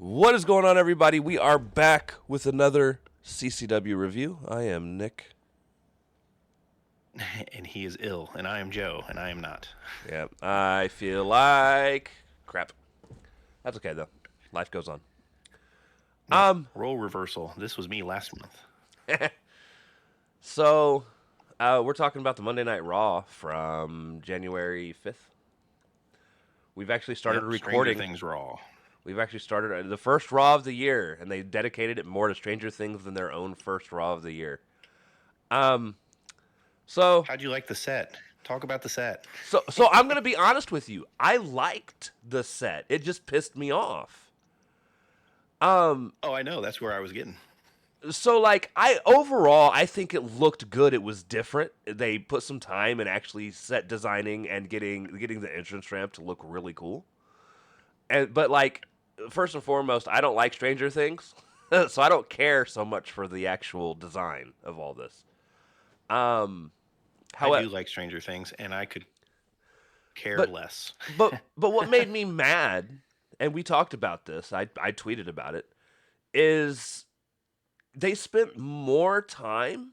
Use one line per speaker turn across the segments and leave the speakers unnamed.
What is going on, everybody? We are back with another CCW review. I am Nick.
And he is ill, and I am Joe, and I am not.
Yeah, I feel like crap. That's okay, though. Life goes on.
Yep. Role reversal. This was me last month.
So, we're talking about the Monday Night Raw from January 5th. We've actually started recording.
Stranger Things Raw.
We've actually started the first Raw of the year, and they dedicated it more to Stranger Things than their own first Raw of the year. So
how'd you like the set? Talk about the set.
So I'm gonna be honest with you. I liked the set. It just pissed me off.
Oh, I know. That's where I was getting.
So like I think it looked good. It was different. They put some time in actually set designing and getting the entrance ramp to look really cool. But like first and foremost, I don't like Stranger Things, so I don't care so much for the actual design of all this.
I do like Stranger Things, and I could care less.
but what made me mad, and we talked about this, I tweeted about it, is they spent more time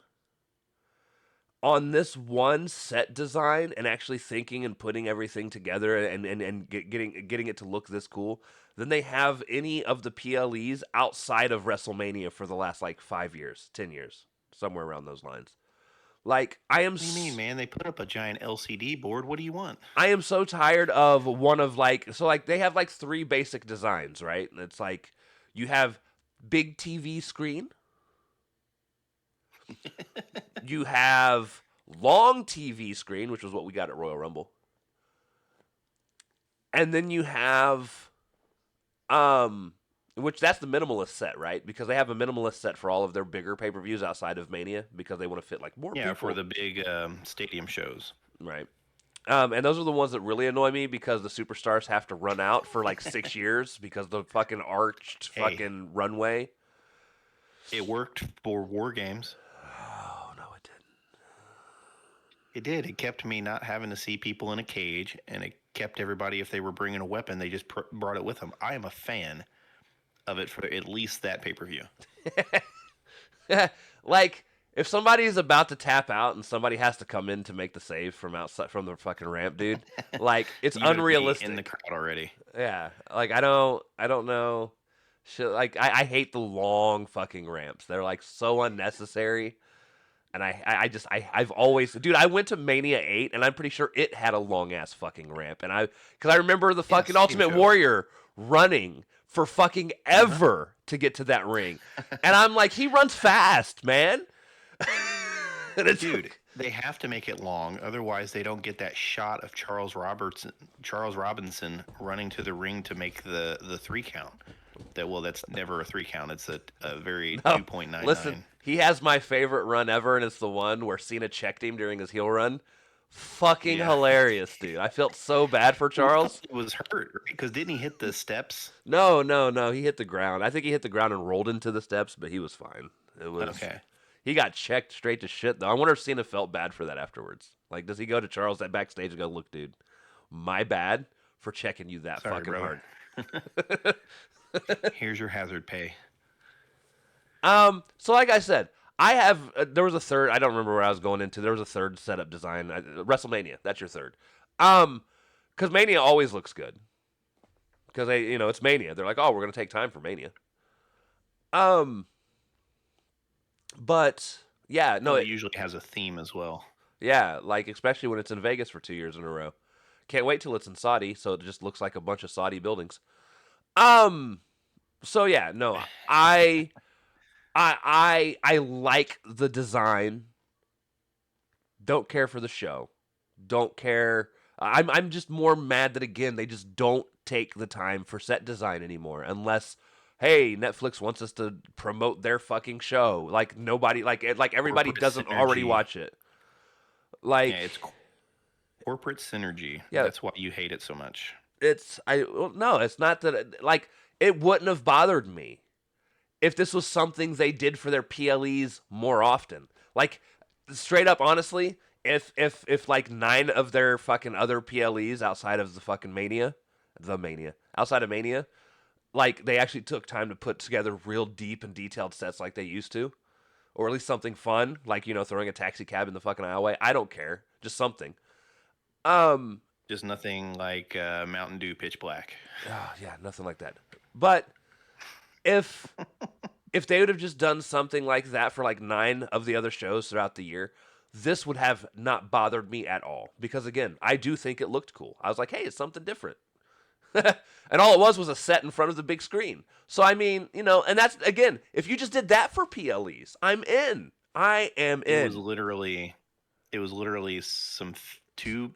on this one set design and actually thinking and putting everything together and getting it to look this cool than they have any of the PLEs outside of WrestleMania for the last like 5 years, 10 years, somewhere around those lines. Like, I am.
What do you mean, man? They put up a giant LCD board. What do you want?
I am so tired of one of they have like three basic designs, right? And it's like you have big TV screen, you have long TV screen, which was what we got at Royal Rumble, and then you have which that's the minimalist set, right? Because they have a minimalist set for all of their bigger pay-per-views outside of Mania because they want to fit like more people.
Yeah, for the big stadium shows.
Right. And those are the ones that really annoy me because the superstars have to run out for like 6 years because the fucking arched fucking runway.
It worked for War Games.
Oh, no, it didn't.
It did. It kept me not having to see people in a cage, and it kept everybody, if they were bringing a weapon, they just brought it with them. I am a fan of it for at least that pay-per-view.
Like, if somebody is about to tap out and somebody has to come in to make the save from outside from the fucking ramp, dude, like it's unrealistic.
In the crowd already.
Yeah, like I don't know. Shit, like I hate the long fucking ramps. They're like so unnecessary. And I've always, dude, I went to Mania 8 and I'm pretty sure it had a long ass fucking ramp. Because I remember the fucking Ultimate Warrior running for fucking ever to get to that ring. And I'm like, he runs fast, man.
Dude, they have to make it long. Otherwise, they don't get that shot of Charles Robinson running to the ring to make the 3 count. That's never a 3 count. It's a very 2.99.
Listen, he has my favorite run ever, and it's the one where Cena checked him during his heel run. Fucking hilarious, dude. I felt so bad for Charles.
He was hurt, right? Because didn't he hit the steps?
No. He hit the ground. I think he hit the ground and rolled into the steps, but he was fine. It was okay. He got checked straight to shit, though. I wonder if Cena felt bad for that afterwards. Like, does he go to Charles that backstage and go, look, dude, my bad for checking you that fucking hard.
Here's your hazard pay.
So like I said, I have there was a third. I don't remember where I was going into. There was a third setup design. WrestleMania. That's your third. Because Mania always looks good. Because it's Mania. They're like, oh, we're gonna take time for Mania. But yeah, no,
it usually has a theme as well.
Yeah, like especially when it's in Vegas for 2 years in a row. Can't wait till it's in Saudi, so it just looks like a bunch of Saudi buildings. So yeah, no, I like the design. Don't care for the show. Don't care. I'm just more mad that again they just don't take the time for set design anymore. Unless, hey, Netflix wants us to promote their fucking show. Like nobody, like everybody
corporate
doesn't
synergy.
Already watch it. Like
it's corporate synergy.
Yeah,
that's why you hate it so much.
No, it's not that. Like it wouldn't have bothered me if this was something they did for their PLEs more often. Like, straight up, honestly, if like 9 of their fucking other PLEs outside of the fucking outside of Mania, like they actually took time to put together real deep and detailed sets like they used to, or at least something fun, like throwing a taxi cab in the fucking aisleway. I don't care, just something. Um,
Just nothing like Mountain Dew Pitch Black.
yeah, nothing like that. But if if they would have just done something like that for like 9 of the other shows throughout the year, this would have not bothered me at all. Because again, I do think it looked cool. I was like, hey, it's something different. And all it was a set in front of the big screen. So I mean, and that's again, if you just did that for PLEs, I'm in. I am
It was
in.
literally, some two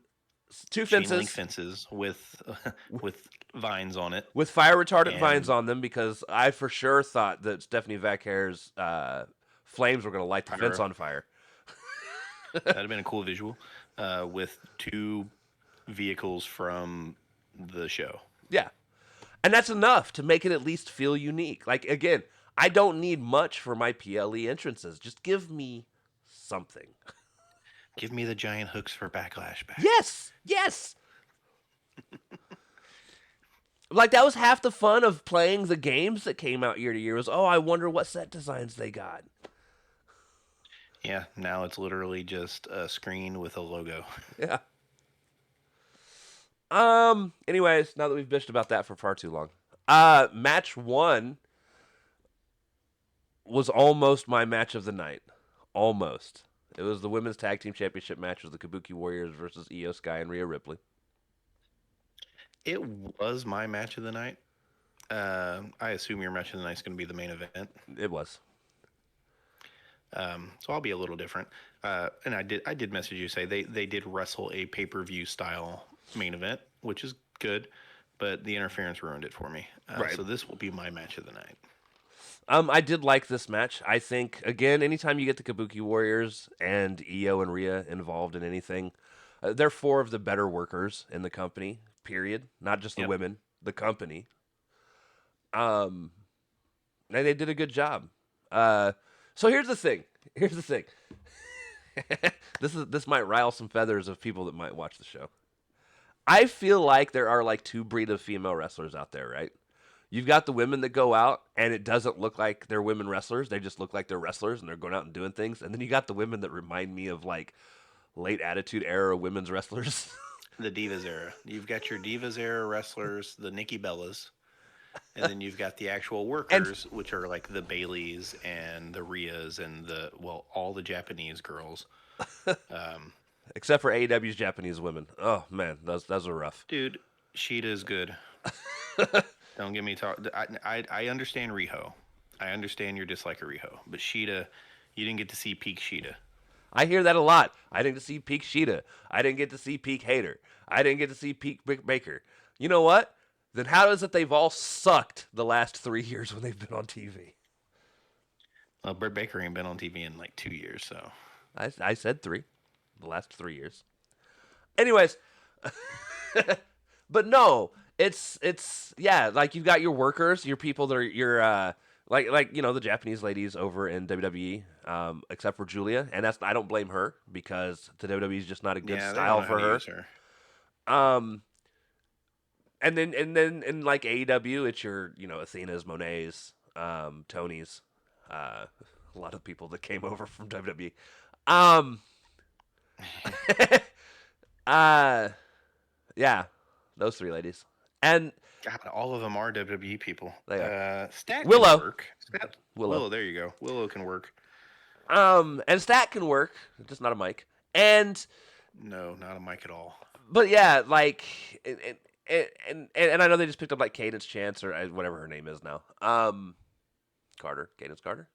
Two
chain link
fences
fences with with vines on it,
with fire retardant vines
and
on them because I for sure thought that Stephanie Vaccare's flames were going to light the fence
pyro.
on fire.
That'd have been a cool visual, with two vehicles from the show.
Yeah. And that's enough to make it at least feel unique. Like, again, I don't need much for my PLE entrances. Just give me something.
Give me the giant hooks for Backlash back.
Yes! Yes! Like, that was half the fun of playing the games that came out year to year was, oh, I wonder what set designs they got.
Yeah, now it's literally just a screen with a logo.
Yeah. Anyways, now that we've bitched about that for far too long. Match 1 was almost my match of the night. Almost. It was the Women's Tag Team Championship match with the Kabuki Warriors versus Io Sky and Rhea Ripley.
It was my match of the night. I assume your match of the night is going to be the main event.
It was.
So I'll be a little different. And I did message you say they did wrestle a pay-per-view style main event, which is good, but the interference ruined it for me.
Right.
So this will be my match of the night.
I did like this match. I think, again, anytime you get the Kabuki Warriors and Io and Rhea involved in anything, they're 4 of the better workers in the company, period. Not just the
Yep.
women, the company. And they did a good job. So here's the thing. This might rile some feathers of people that might watch the show. I feel like there are like 2 breed of female wrestlers out there, right? You've got the women that go out and it doesn't look like they're women wrestlers. They just look like they're wrestlers and they're going out and doing things. And then you got the women that remind me of like late Attitude Era women's wrestlers.
The Divas era. You've got your Divas era wrestlers, the Nikki Bellas, and then you've got the actual workers, which are like the Baileys and the Rheas and all the Japanese girls.
Except for AEW's Japanese women. Oh, man, those are rough.
Dude, Sheeta is good. Don't get me talk. I understand Riho. I understand your dislike of Riho, but Sheeta, you didn't get to see peak Sheeta.
I hear that a lot. I didn't get to see peak Sheeta. I didn't get to see peak Hater. I didn't get to see peak Britt Baker. You know what? Then how is it they've all sucked the last 3 years when they've been on TV?
Well, Britt Baker ain't been on TV in like 2 years, so.
I said 3. The last 3 years. Anyways. But no, it's yeah, like you've got your workers, your people that are your like the Japanese ladies over in WWE, except for Julia, and I don't blame her because the WWE is just not a good style for her. And then in like AEW, it's your Athena's, Monet's, Tony's, a lot of people that came over from WWE. Yeah, those 3 ladies. And
God, all of them are WWE people. Stat
Willow.
can work.
Willow.
There you go. Willow can work.
And Stat can work, just not a mic. And
no, not a mic at all.
But yeah, like, and I know they just picked up like Cadence Chance or whatever her name is now. Cadence Carter,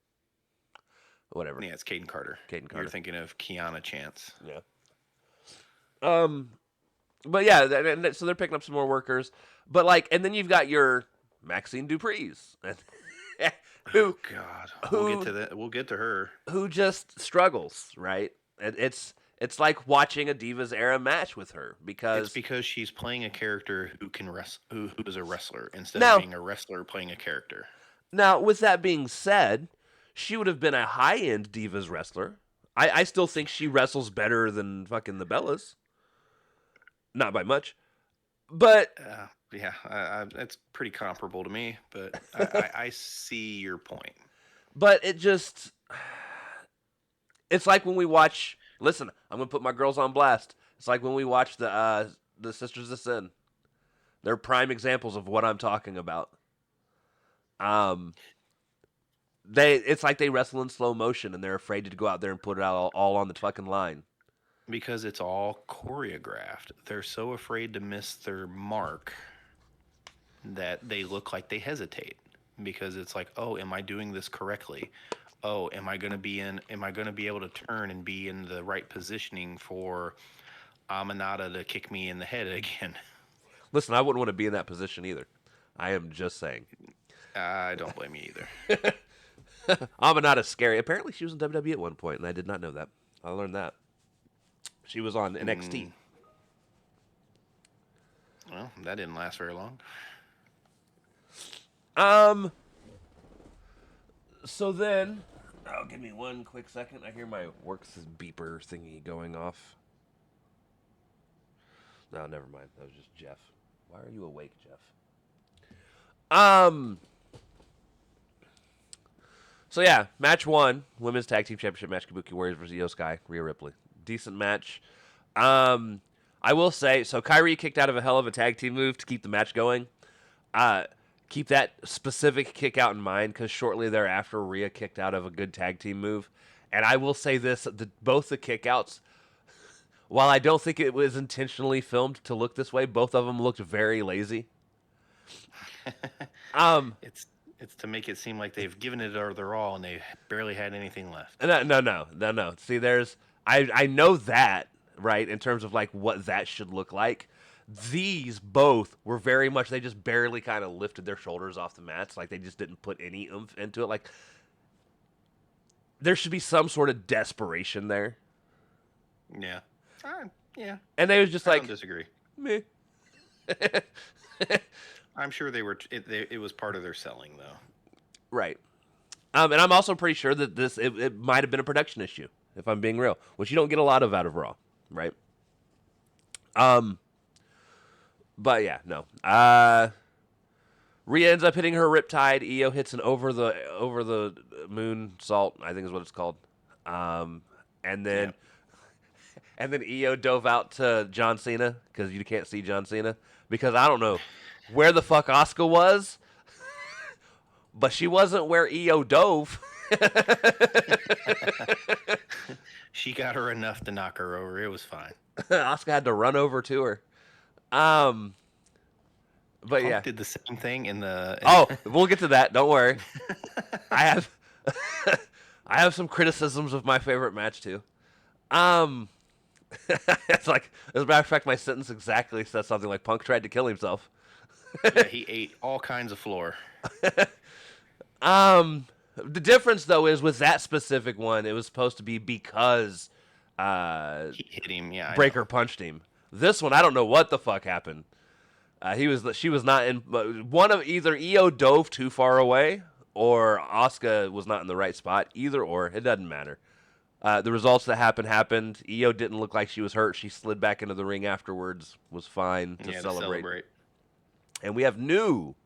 whatever.
Yeah, it's Caden Carter.
Caden Carter.
You're thinking of Kiana Chance.
Yeah. But yeah, so they're picking up some more workers. But like, and then you've got your Maxine Dupree's, who
we'll get to that. We'll get to her.
Who just struggles, right? It's like watching a Divas era match with her because
she's playing a character who can who is a wrestler instead of being a wrestler playing a character.
Now, with that being said, she would have been a high-end Divas wrestler. I still think she wrestles better than fucking the Bellas. Not by much. But
Yeah, that's pretty comparable to me, but I see your point.
But it's like when we watch. Listen, I'm gonna put my girls on blast. It's like when we watch the Sisters of Sin. They're prime examples of what I'm talking about. Um, it's like they wrestle in slow motion and they're afraid to go out there and put it out all on the fucking line.
Because it's all choreographed. They're so afraid to miss their mark that they look like they hesitate. Because it's like, oh, am I doing this correctly? Oh, am I gonna be able to turn and be in the right positioning for Aminata to kick me in the head again?
Listen, I wouldn't want to be in that position either. I am just saying.
I don't blame you either.
Amanada's scary. Apparently, she was in WWE at one point, and I did not know that. I learned that. She was on NXT.
Mm, well, that didn't last very long.
Um. So then, oh, give me one quick second. I hear my works beeper thingy going off. No, never mind. That was just Jeff. Why are you awake, Jeff? Um. So yeah, match one, women's tag team championship match: Kabuki Warriors versus Io Sky, Rhea Ripley. Decent match. Um, I will say, so Kyrie kicked out of a hell of a tag team move to keep the match going. Uh, keep that specific kick out in mind because shortly thereafter, Rhea kicked out of a good tag team move. And I will say this: both the kickouts, while I don't think it was intentionally filmed to look this way, both of them looked very lazy. Um,
it's it's to make it seem like they've given it their all and they barely had anything left.
no. See, I know that, right, in terms of like what that should look like. These both were very much, they just barely kind of lifted their shoulders off the mats, like they just didn't put any oomph into it. Like there should be some sort of desperation there,
Yeah. Yeah.
and they was just
I don't
like
disagree.
meh.
I'm sure it was part of their selling though.
Right. And I'm also pretty sure that it might have been a production issue, if I'm being real, which you don't get a lot of out of Raw, right? Um, but yeah, no. Rhea ends up hitting her Riptide. Io hits an over the moon salt, I think is what it's called. Um, and
Yeah.
then and then Io dove out to John Cena because you can't see John Cena because I don't know where the fuck Asuka was, but she wasn't where Io dove.
She got her enough to knock her over. It was fine.
Asuka had to run over to her. Um, but
Punk
yeah.
did the same thing in the.
Oh, we'll get to that. Don't worry. I have I have some criticisms of my favorite match too. Um, it's like, as a matter of fact, my sentence exactly says something like Punk tried to kill himself.
Yeah, he ate all kinds of floor.
The difference though is with that specific one, it was supposed to be because
He hit him. Yeah, I know.
Breaker punched him. This one, I don't know what the fuck happened. She was not in one of either Io dove too far away or Asuka was not in the right spot. Either or, it doesn't matter. The results that happened. Io didn't look like she was hurt. She slid back into the ring afterwards. Was fine to
Yeah, to
celebrate.
celebrate.
And we have new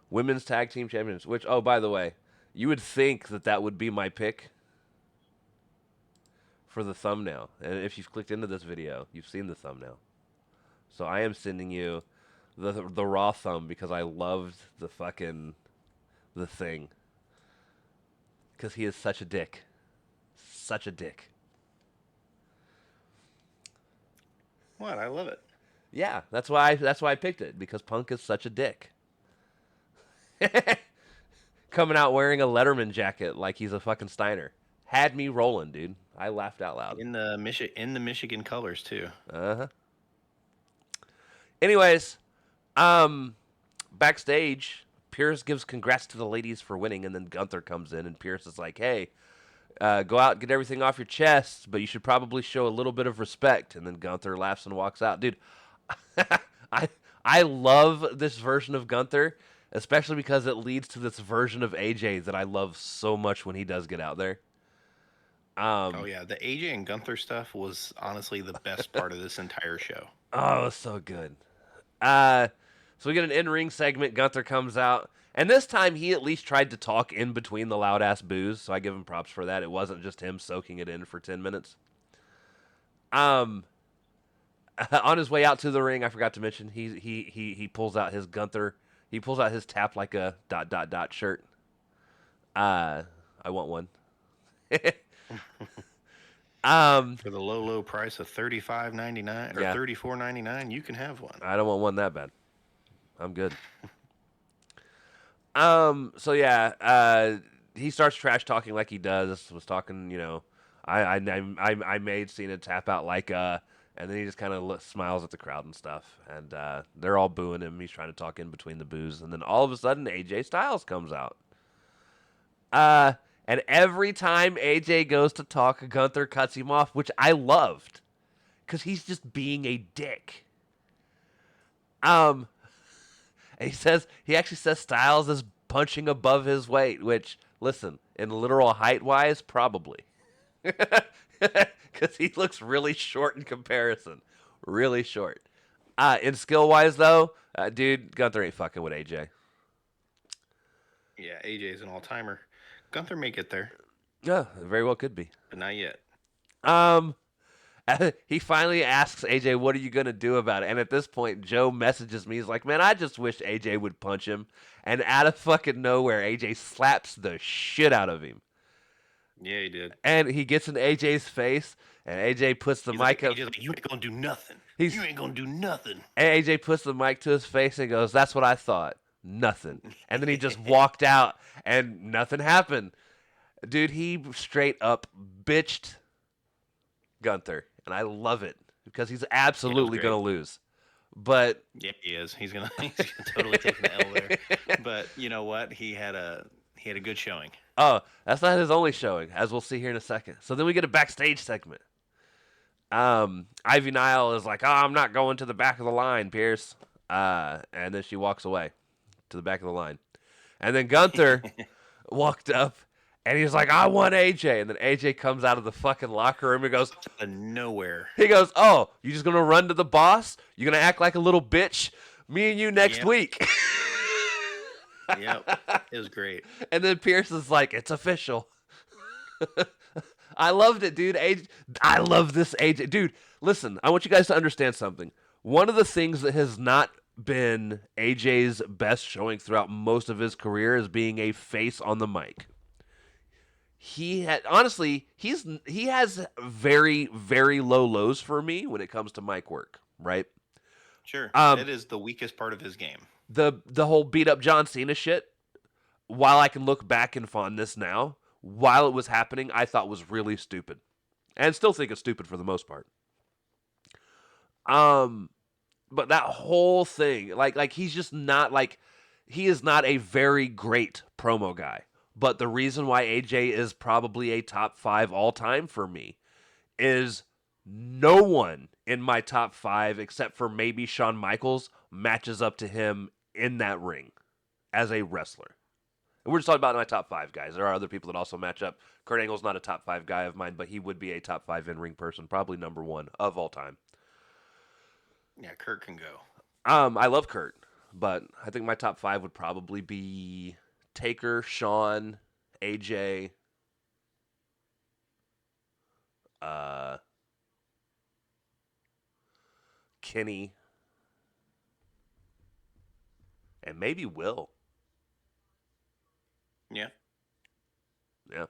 women's tag team champions. Which, oh, by the way, you would think that that would be my pick for the thumbnail. And if you've clicked into this video, you've seen the thumbnail. So I am sending you the raw thumb because I loved the thing. Because he is such a dick. Such a dick.
What? I love it.
Yeah, that's why I picked it because Punk is such a dick. Coming out wearing a Letterman jacket like he's a fucking Steiner. Had me rolling, dude. I laughed out loud.
In the Michigan colors too.
Uh-huh. Anyways, um backstage, Pierce gives congrats to the ladies for winning and then Gunther comes in and Pierce is like, "Hey, go out and get everything off your chest, but you should probably show a little bit of respect." And then Gunther laughs and walks out. Dude, I I love this version of Gunther, especially because it leads to this version of AJ that I love so much when he does get out there.
Oh
Um,
yeah, the AJ and Gunther stuff was honestly the best part of this entire show.
oh, so good. Uh, So we get an in-ring segment. Gunther comes out, and this time he at least tried to talk in between the loud-ass boos, so I give him props for that. It wasn't just him soaking it in for 10 minutes. Um, on his way out to the ring, I forgot to mention he pulls out his Gunther. He pulls out his tap like a ... shirt. I want one.
For the low price of $35.99 or
Yeah.
$34.99, you can have one.
I don't want one that bad. I'm good. So yeah, he starts trash talking like he does. Was talking, I made Cena tap out like and then he just kind of smiles at the crowd and stuff, and they're all booing him. He's trying to talk in between the boos, and then all of a sudden AJ Styles comes out. And every time AJ goes to talk, Gunther cuts him off, which I loved, because he's just being a dick. And he actually says Styles is punching above his weight, which, listen, in literal height wise, probably. Because he looks really short in comparison. Really short. In skill wise, though, dude, Gunther ain't fucking with AJ.
Yeah, AJ's an all-timer. Gunther may get there,
Yeah, very well could be.
but not yet.
He finally asks AJ, "What are you gonna do about it?" And at this point, Joe messages me. He's like, "Man, I just wish AJ would punch him." And out of fucking nowhere, AJ slaps the shit out of him.
Yeah, he did.
And he gets in AJ's face, and AJ puts the mic up.
AJ's like, you ain't gonna do nothing.
You
ain't gonna do nothing.
And AJ puts the mic to his face and goes, "That's what I thought. Nothing." And then he just walked out, and nothing happened. Dude, he straight up bitched Gunther, and I love it because he's absolutely gonna lose. But
yeah, he is. He's gonna totally take the L there. But you know what? He had a good showing.
Oh, that's not his only showing, as we'll see here in a second. So then we get a backstage segment. Ivy Nile is like, "Oh, I'm not going to the back of the line, Pierce." And then she walks away to the back of the line. And then Gunther walked up, and he's like, "I want AJ." And then AJ comes out of the fucking locker room and goes,
out of nowhere.
He goes, "Oh, you just gonna run to the boss? You gonna act like a little bitch? Me and you next week."
Yep, it was great.
And then Pierce is like, "It's official." I loved it, dude. I love this AJ. Dude, listen, I want you guys to understand something. One of the things that has not been AJ's best showing throughout most of his career is being a face on the mic. He has very, very low lows for me when it comes to mic work, right?
Sure. It is the weakest part of his game.
The whole beat up John Cena shit, while I can look back and fondness now, while it was happening, I thought was really stupid. And still think it's stupid for the most part. But that whole thing, like he's just not he is not a very great promo guy. But the reason why AJ is probably a top 5 all time for me is no one in my top 5, except for maybe Shawn Michaels, matches up to him in that ring as a wrestler. And we're just talking about my top 5 guys. There are other people that also match up. Kurt Angle's not a top 5 guy of mine, but he would be a top 5 in-ring person, probably number 1 of all time.
Yeah, Kurt can go.
I love Kurt, but I think my top 5 would probably be Taker, Shawn, AJ, Kenny, and maybe Will.
Yeah.
Yeah.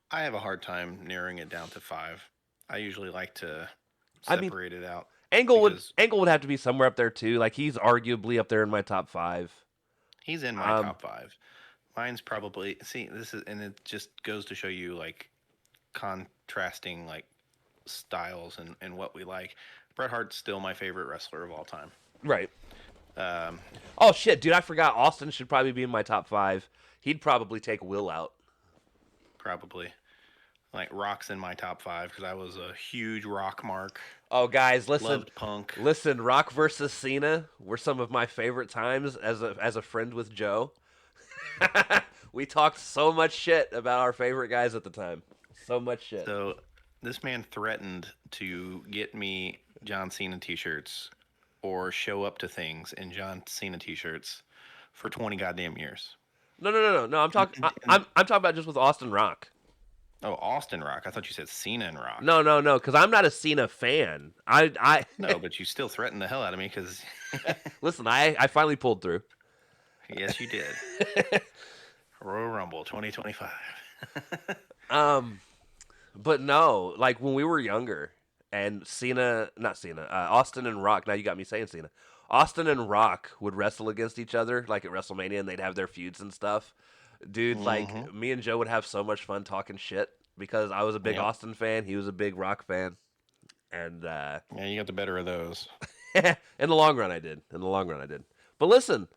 I have a hard time narrowing it down to 5. I usually like to separate it out.
Angle would have to be somewhere up there too. Like he's arguably up there in my top 5.
He's in my top 5. Mine's probably and it just goes to show you like contrasting like styles and what we like. Bret Hart's still my favorite wrestler of all time.
Right. Oh shit, dude! I forgot. Austin should probably be in my top 5. He'd probably take Will out.
Probably. Like Rock's in my top 5 because I was a huge Rock mark.
Oh, guys, listen.
Loved Punk.
Listen, Rock versus Cena were some of my favorite times as a friend with Joe. We talked so much shit about our favorite guys at the time. So much shit.
So this man threatened to get me John Cena t-shirts or show up to things in John Cena t-shirts for 20 goddamn years.
No. I'm
And,
talking.
and, and
I'm talking about just with Austin Rock.
oh, Austin Rock. I thought you said Cena and Rock.
No, because I'm not a Cena fan.
No, but you still threatened the hell out of me because
Listen. I finally pulled through.
yes, you did. Royal Rumble 2025.
Um, but no, like when we were younger, and not Cena, Austin and Rock. Now you got me saying Cena. Austin and Rock would wrestle against each other, like at WrestleMania, and they'd have their feuds and stuff. Dude,
Mm-hmm.
like me and Joe would have so much fun talking shit because I was a big
Yep.
Austin fan, he was a big Rock fan, and
Yeah, you got the better of those.
in the long run, I did. In the long run, I did. But listen.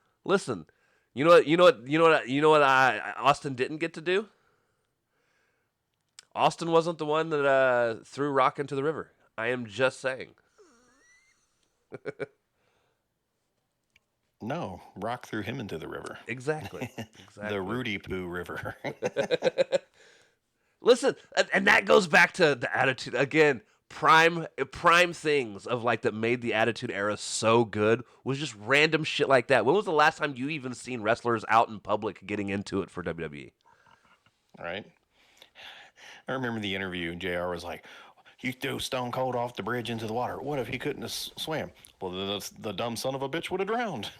You know what? Austin didn't get to do. Austin wasn't the one that threw Rock into the river. I am just saying.
No, Rock threw him into the river.
Exactly.
The Rudy Poo River.
Listen, and that goes back to the attitude again. Prime things of like that made the Attitude Era so good was just random shit like that. When was the last time you even seen wrestlers out in public getting into it for WWE?
Right? I remember the interview. JR was like, "You threw Stone Cold off the bridge into the water. What if he couldn't have swam? Well, the dumb son of a bitch would have drowned."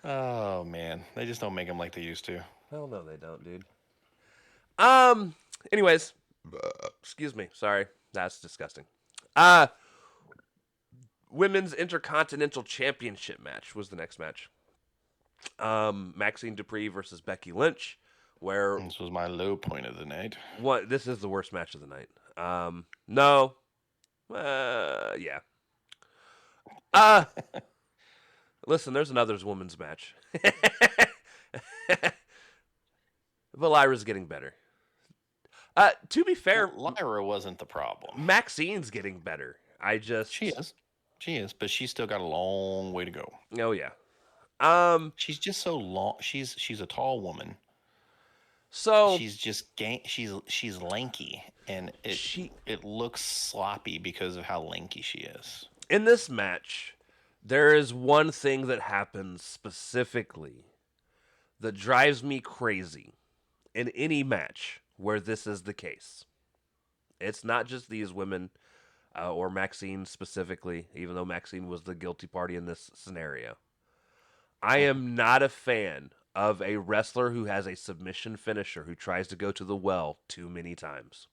Oh man, they just don't make them like they used to.
Hell no, they don't, dude. Anyways, excuse me. Sorry, that's disgusting. Uh Women's Intercontinental Championship match was the next match. Maxine Dupree versus Becky Lynch, where
This was my low point of the night.
this is the worst match of the night. No, yeah. Uh Listen, there's another women's match. But Lyra's getting better. To be fair,
Lyra wasn't the problem.
Maxine's getting better.
She is, but she's still got a long way to go.
Oh yeah.
She's just so long. She's a tall woman.
So
She's just she's lanky, and it looks sloppy because of how lanky she is.
in this match, there is one thing that happens specifically that drives me crazy in any match where this is the case. It's not just these women or Maxine specifically, even though Maxine was the guilty party in this scenario. I am not a fan of a wrestler who has a submission finisher who tries to go to the well too many times.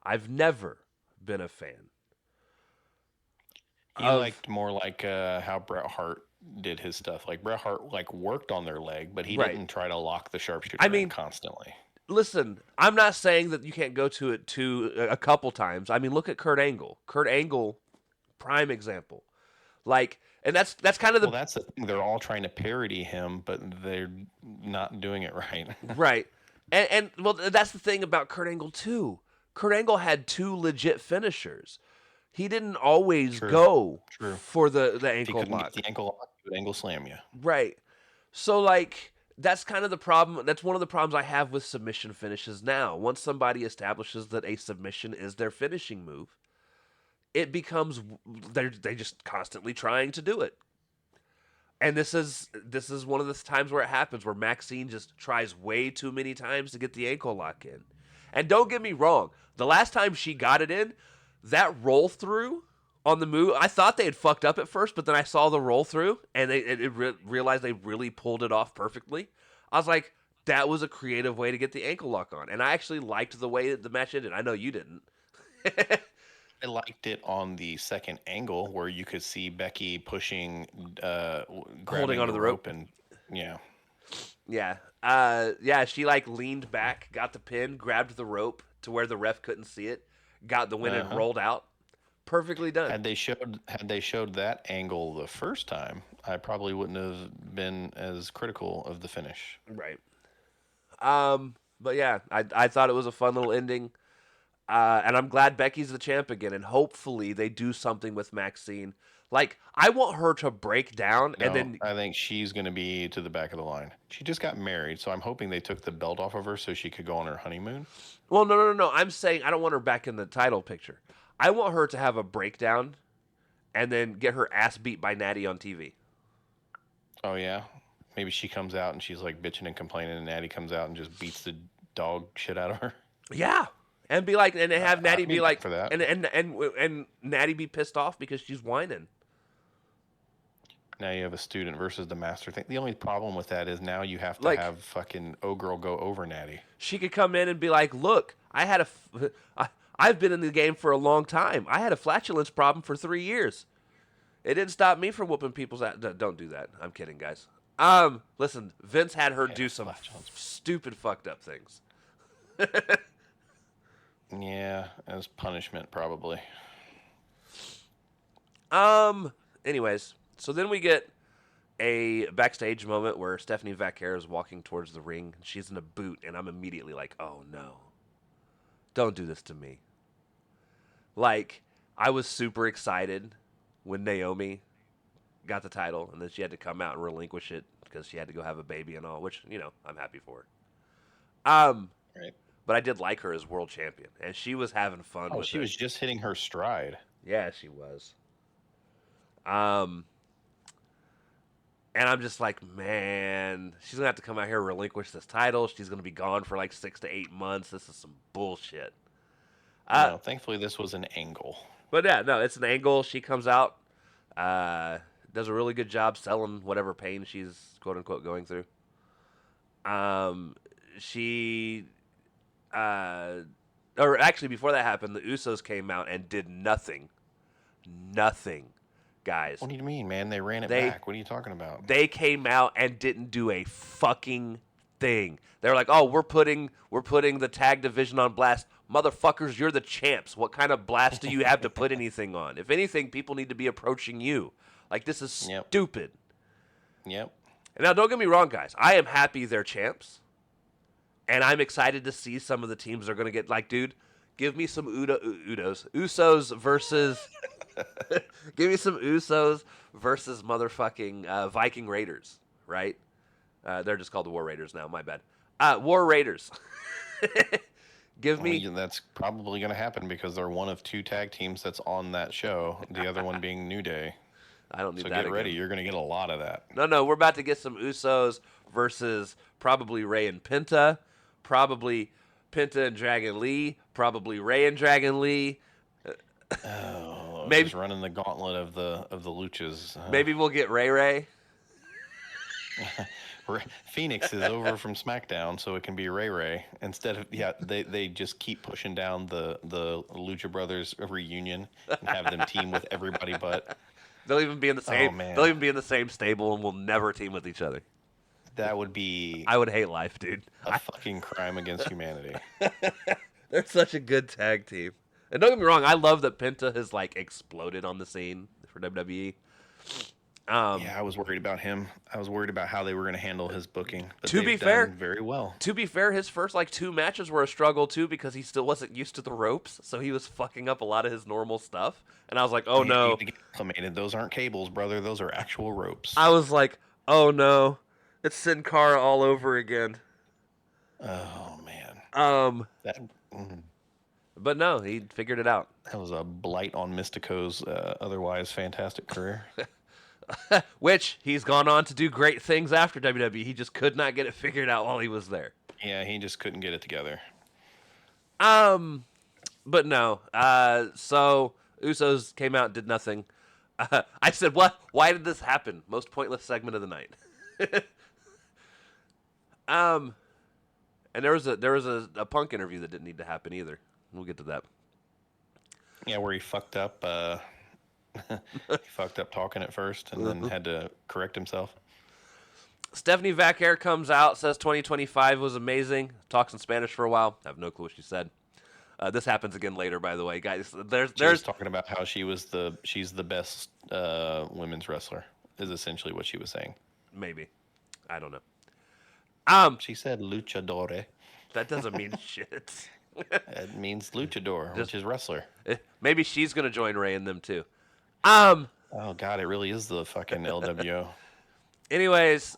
I've never been a fan.
You liked more like how Bret Hart did his stuff. Like Bret Hart like worked on their leg, but he
Right.
didn't try to lock the sharpshooter
I mean,
in constantly.
Listen, I'm not saying that you can't go to it a couple times. I mean, look at Kurt Angle. Kurt Angle, prime example. Like, and that's kind of the
Well, that's the thing. They're all trying to parody him, but they're not doing it right.
right. And well, that's the thing about Kurt Angle too. Kurt Angle had two legit finishers. He didn't always
True.
go
True.
for the
If he
ankle
couldn't
lock.
get the ankle lock, he would angle slam you.
Right. So like that's kind of the problem. That's one of the problems I have with submission finishes now. Once somebody establishes that a submission is their finishing move, it becomes they just constantly trying to do it. And this is one of the times where it happens where Maxine just tries way too many times to get the ankle lock in. And don't get me wrong, the last time she got it in, that roll through on the move, I thought they had fucked up at first, but then I saw the roll through and realized they really pulled it off perfectly. I was like, that was a creative way to get the ankle lock on. And I actually liked the way that the match ended. I know you didn't.
I liked it on the second angle where you could see Becky pushing, grabbing
onto the rope.
and yeah.
Yeah. She like leaned back, got the pin, grabbed the rope to where the ref couldn't see it, got the win and rolled out. Perfectly done.
Had they showed that angle the first time, I probably wouldn't have been as critical of the finish.
Right. But yeah, I thought it was a fun little ending. And I'm glad Becky's the champ again, and hopefully they do something with Maxine. Like, I want her to break down, and then
I think she's going to be to the back of the line. She just got married, so I'm hoping they took the belt off of her so she could go on her honeymoon.
Well, no. I'm saying I don't want her back in the title picture. I want her to have a breakdown and then get her ass beat by Natty on TV.
Oh yeah, maybe she comes out and she's like bitching and complaining, and Natty comes out and just beats the dog shit out of her.
Yeah, and be like, and have Natty
I'd be
be
down
like,
for that.
and Natty be pissed off because she's whining.
Now you have a student versus the master thing. The only problem with that is now you have to
Like,
have fucking girl go over Natty.
she could come in and be like, look, I've been in the game for a long time. I had a flatulence problem for 3 years. It didn't stop me from whooping people's ass. Don't do that. I'm kidding, guys. Listen, Vince had her do some stupid fucked up things.
Yeah, as punishment probably.
Anyways, so then we get a backstage moment where Stephanie Vaquer is walking towards the ring. And she's in a boot, and I'm immediately like, oh no. Don't do this to me. Like, I was super excited when Naomi got the title, and then she had to come out and relinquish it because she had to go have a baby and all, which, I'm happy for her.
Right.
But I did like her as world champion, and she was having fun with it.
She was just hitting her stride.
Yeah, she was. And I'm just like, man, she's going to have to come out here and relinquish this title. She's going to be gone for like 6 to 8 months. This is some bullshit.
No, thankfully, this was an angle.
But yeah, no, it's an angle. She comes out, does a really good job selling whatever pain she's quote unquote going through. Or actually, before that happened, the Usos came out and did nothing. Nothing, guys.
What do you mean, man? They ran it back. What are you talking about?
They came out and didn't do a fucking thing. They're like, oh, we're putting the tag division on blast. Motherfuckers, you're the champs. What kind of blast do you have to put anything on? If anything, people need to be approaching you. Like, this is stupid.
Yep.
And now, don't get me wrong, guys. I am happy they're champs. And I'm excited to see some of the teams they're going to get. Like, dude, give me some Usos versus... give me some Usos versus motherfucking Viking Raiders, right? They're just called the War Raiders now. My bad. War Raiders. Give me.
That's probably going to happen because they're one of 2 tag teams that's on that show. The other one being New Day.
I don't need
so
that.
So get
again.
ready. You're going to get a lot of that.
No. We're about to get some Usos versus probably Ray and Penta. Probably Penta and Dragon Lee. Probably Ray and Dragon Lee.
Oh, maybe just running the gauntlet of the luchas.
Maybe we'll get Ray.
Phoenix is over from SmackDown, so it can be Ray. Instead of they just keep pushing down the Lucha Brothers reunion and have them team with everybody but.
They'll even be in the same. They'll even be in the same stable and will never team with each other.
That would be.
I would hate life, dude.
A fucking crime against humanity.
They're such a good tag team. And don't get me wrong, I love that Penta has like exploded on the scene for WWE.
Yeah, I was worried about him. I was worried about how they were going to handle his booking. But
to be fair,
very well.
To be fair, his first like 2 matches were a struggle too because he still wasn't used to the ropes, so he was fucking up a lot of his normal stuff. And I was like, oh no,
need to get acclimated. Those aren't cables, brother. Those are actual ropes.
I was like, oh no, it's Sin Cara all over again.
Oh man.
But no, he figured it out.
That was a blight on Mystico's otherwise fantastic career.
Which he's gone on to do great things after WWE. He just could not get it figured out while he was there.
Yeah, he just couldn't get it together.
But no. So Usos came out and did nothing. I said, what? Why did this happen? Most pointless segment of the night. And there was a Punk interview that didn't need to happen either. We'll get to that.
Yeah, where he fucked up. He fucked up talking at first and then had to correct himself.
Stephanie Vaquer comes out, says 2025 was amazing. Talks in Spanish for a while. I have no clue what she said. This happens again later, by the way, guys. There's
talking about how she's the best women's wrestler. Is essentially what she was saying.
Maybe, I don't know.
She said luchadore.
That doesn't mean shit.
It means luchador, which is wrestler.
Maybe she's gonna join Ray and them too.
Oh God, it really is the fucking LWO.
Anyways,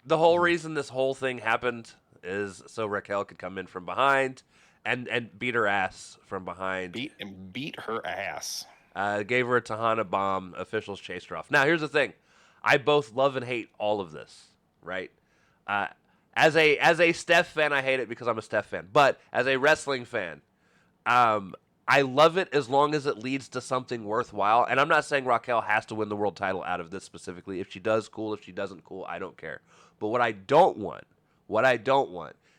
the whole reason this whole thing happened is so Raquel could come in from behind and beat her ass from behind.
Beat her ass.
Gave her a Tahana bomb. Officials chased her off. Now, here's the thing. I both love and hate all of this, right? Uh, as a Steph fan, I hate it because I'm a Steph fan. But as a wrestling fan, I love it as long as it leads to something worthwhile. And I'm not saying Raquel has to win the world title out of this specifically. If she does, cool. If she doesn't, cool. I don't care. But what I don't want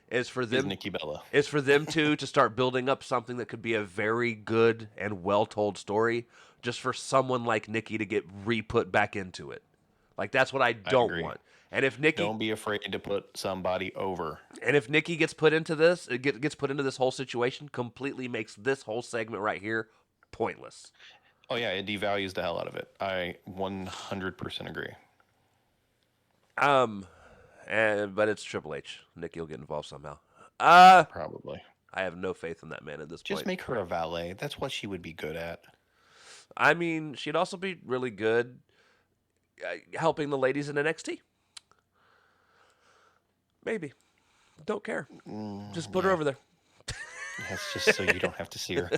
is for them
Nikki Bella.
is for them to start building up something that could be a very good and well told story, just for someone like Nikki to get re-put back into it. Like that's what I don't
agree.
want. And if Nikki
Don't be afraid to put somebody over.
and if Nikki gets put into this, gets put into this whole situation, completely makes this whole segment right here pointless.
Oh yeah, it devalues the hell out of it. I 100% agree.
But it's Triple H. Nikki will get involved somehow.
Probably.
I have no faith in that man at this point.
Just make her a valet. That's what she would be good at.
I mean, she'd also be really good helping the ladies in NXT. Maybe. Don't care. Just put her over there.
That's just so you don't have to see her.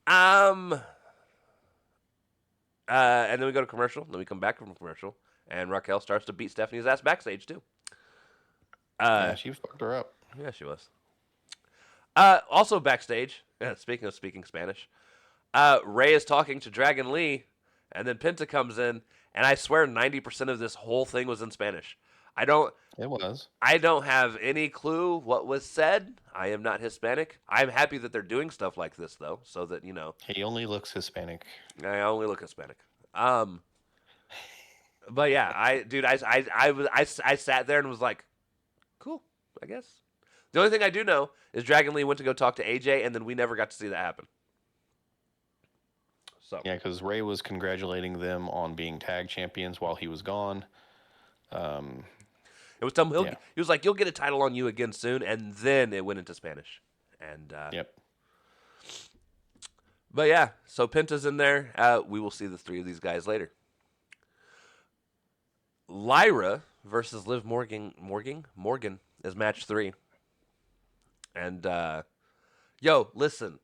And then we go to commercial. Then we come back from commercial, and Raquel starts to beat Stephanie's ass backstage too.
Yeah, she fucked her up.
Yeah, she was. Also backstage, speaking of speaking Spanish, Ray is talking to Dragon Lee, and then Penta comes in, and I swear 90% of this whole thing was in Spanish.
It was.
I don't have any clue what was said. I am not Hispanic. I'm happy that they're doing stuff like this though, so that
He only looks Hispanic.
I only look Hispanic. But yeah, I sat there and was like, cool, I guess. The only thing I do know is Dragon Lee went to go talk to AJ, and then we never got to see that happen. So
Yeah, because Ray was congratulating them on being tag champions while he was gone.
it was he was like, "You'll get a title on you again soon," and then it went into Spanish. And
Yep.
But yeah, so Penta's in there. We will see the three of these guys later. Lyra versus Liv Morgan is match 3. And yo, listen,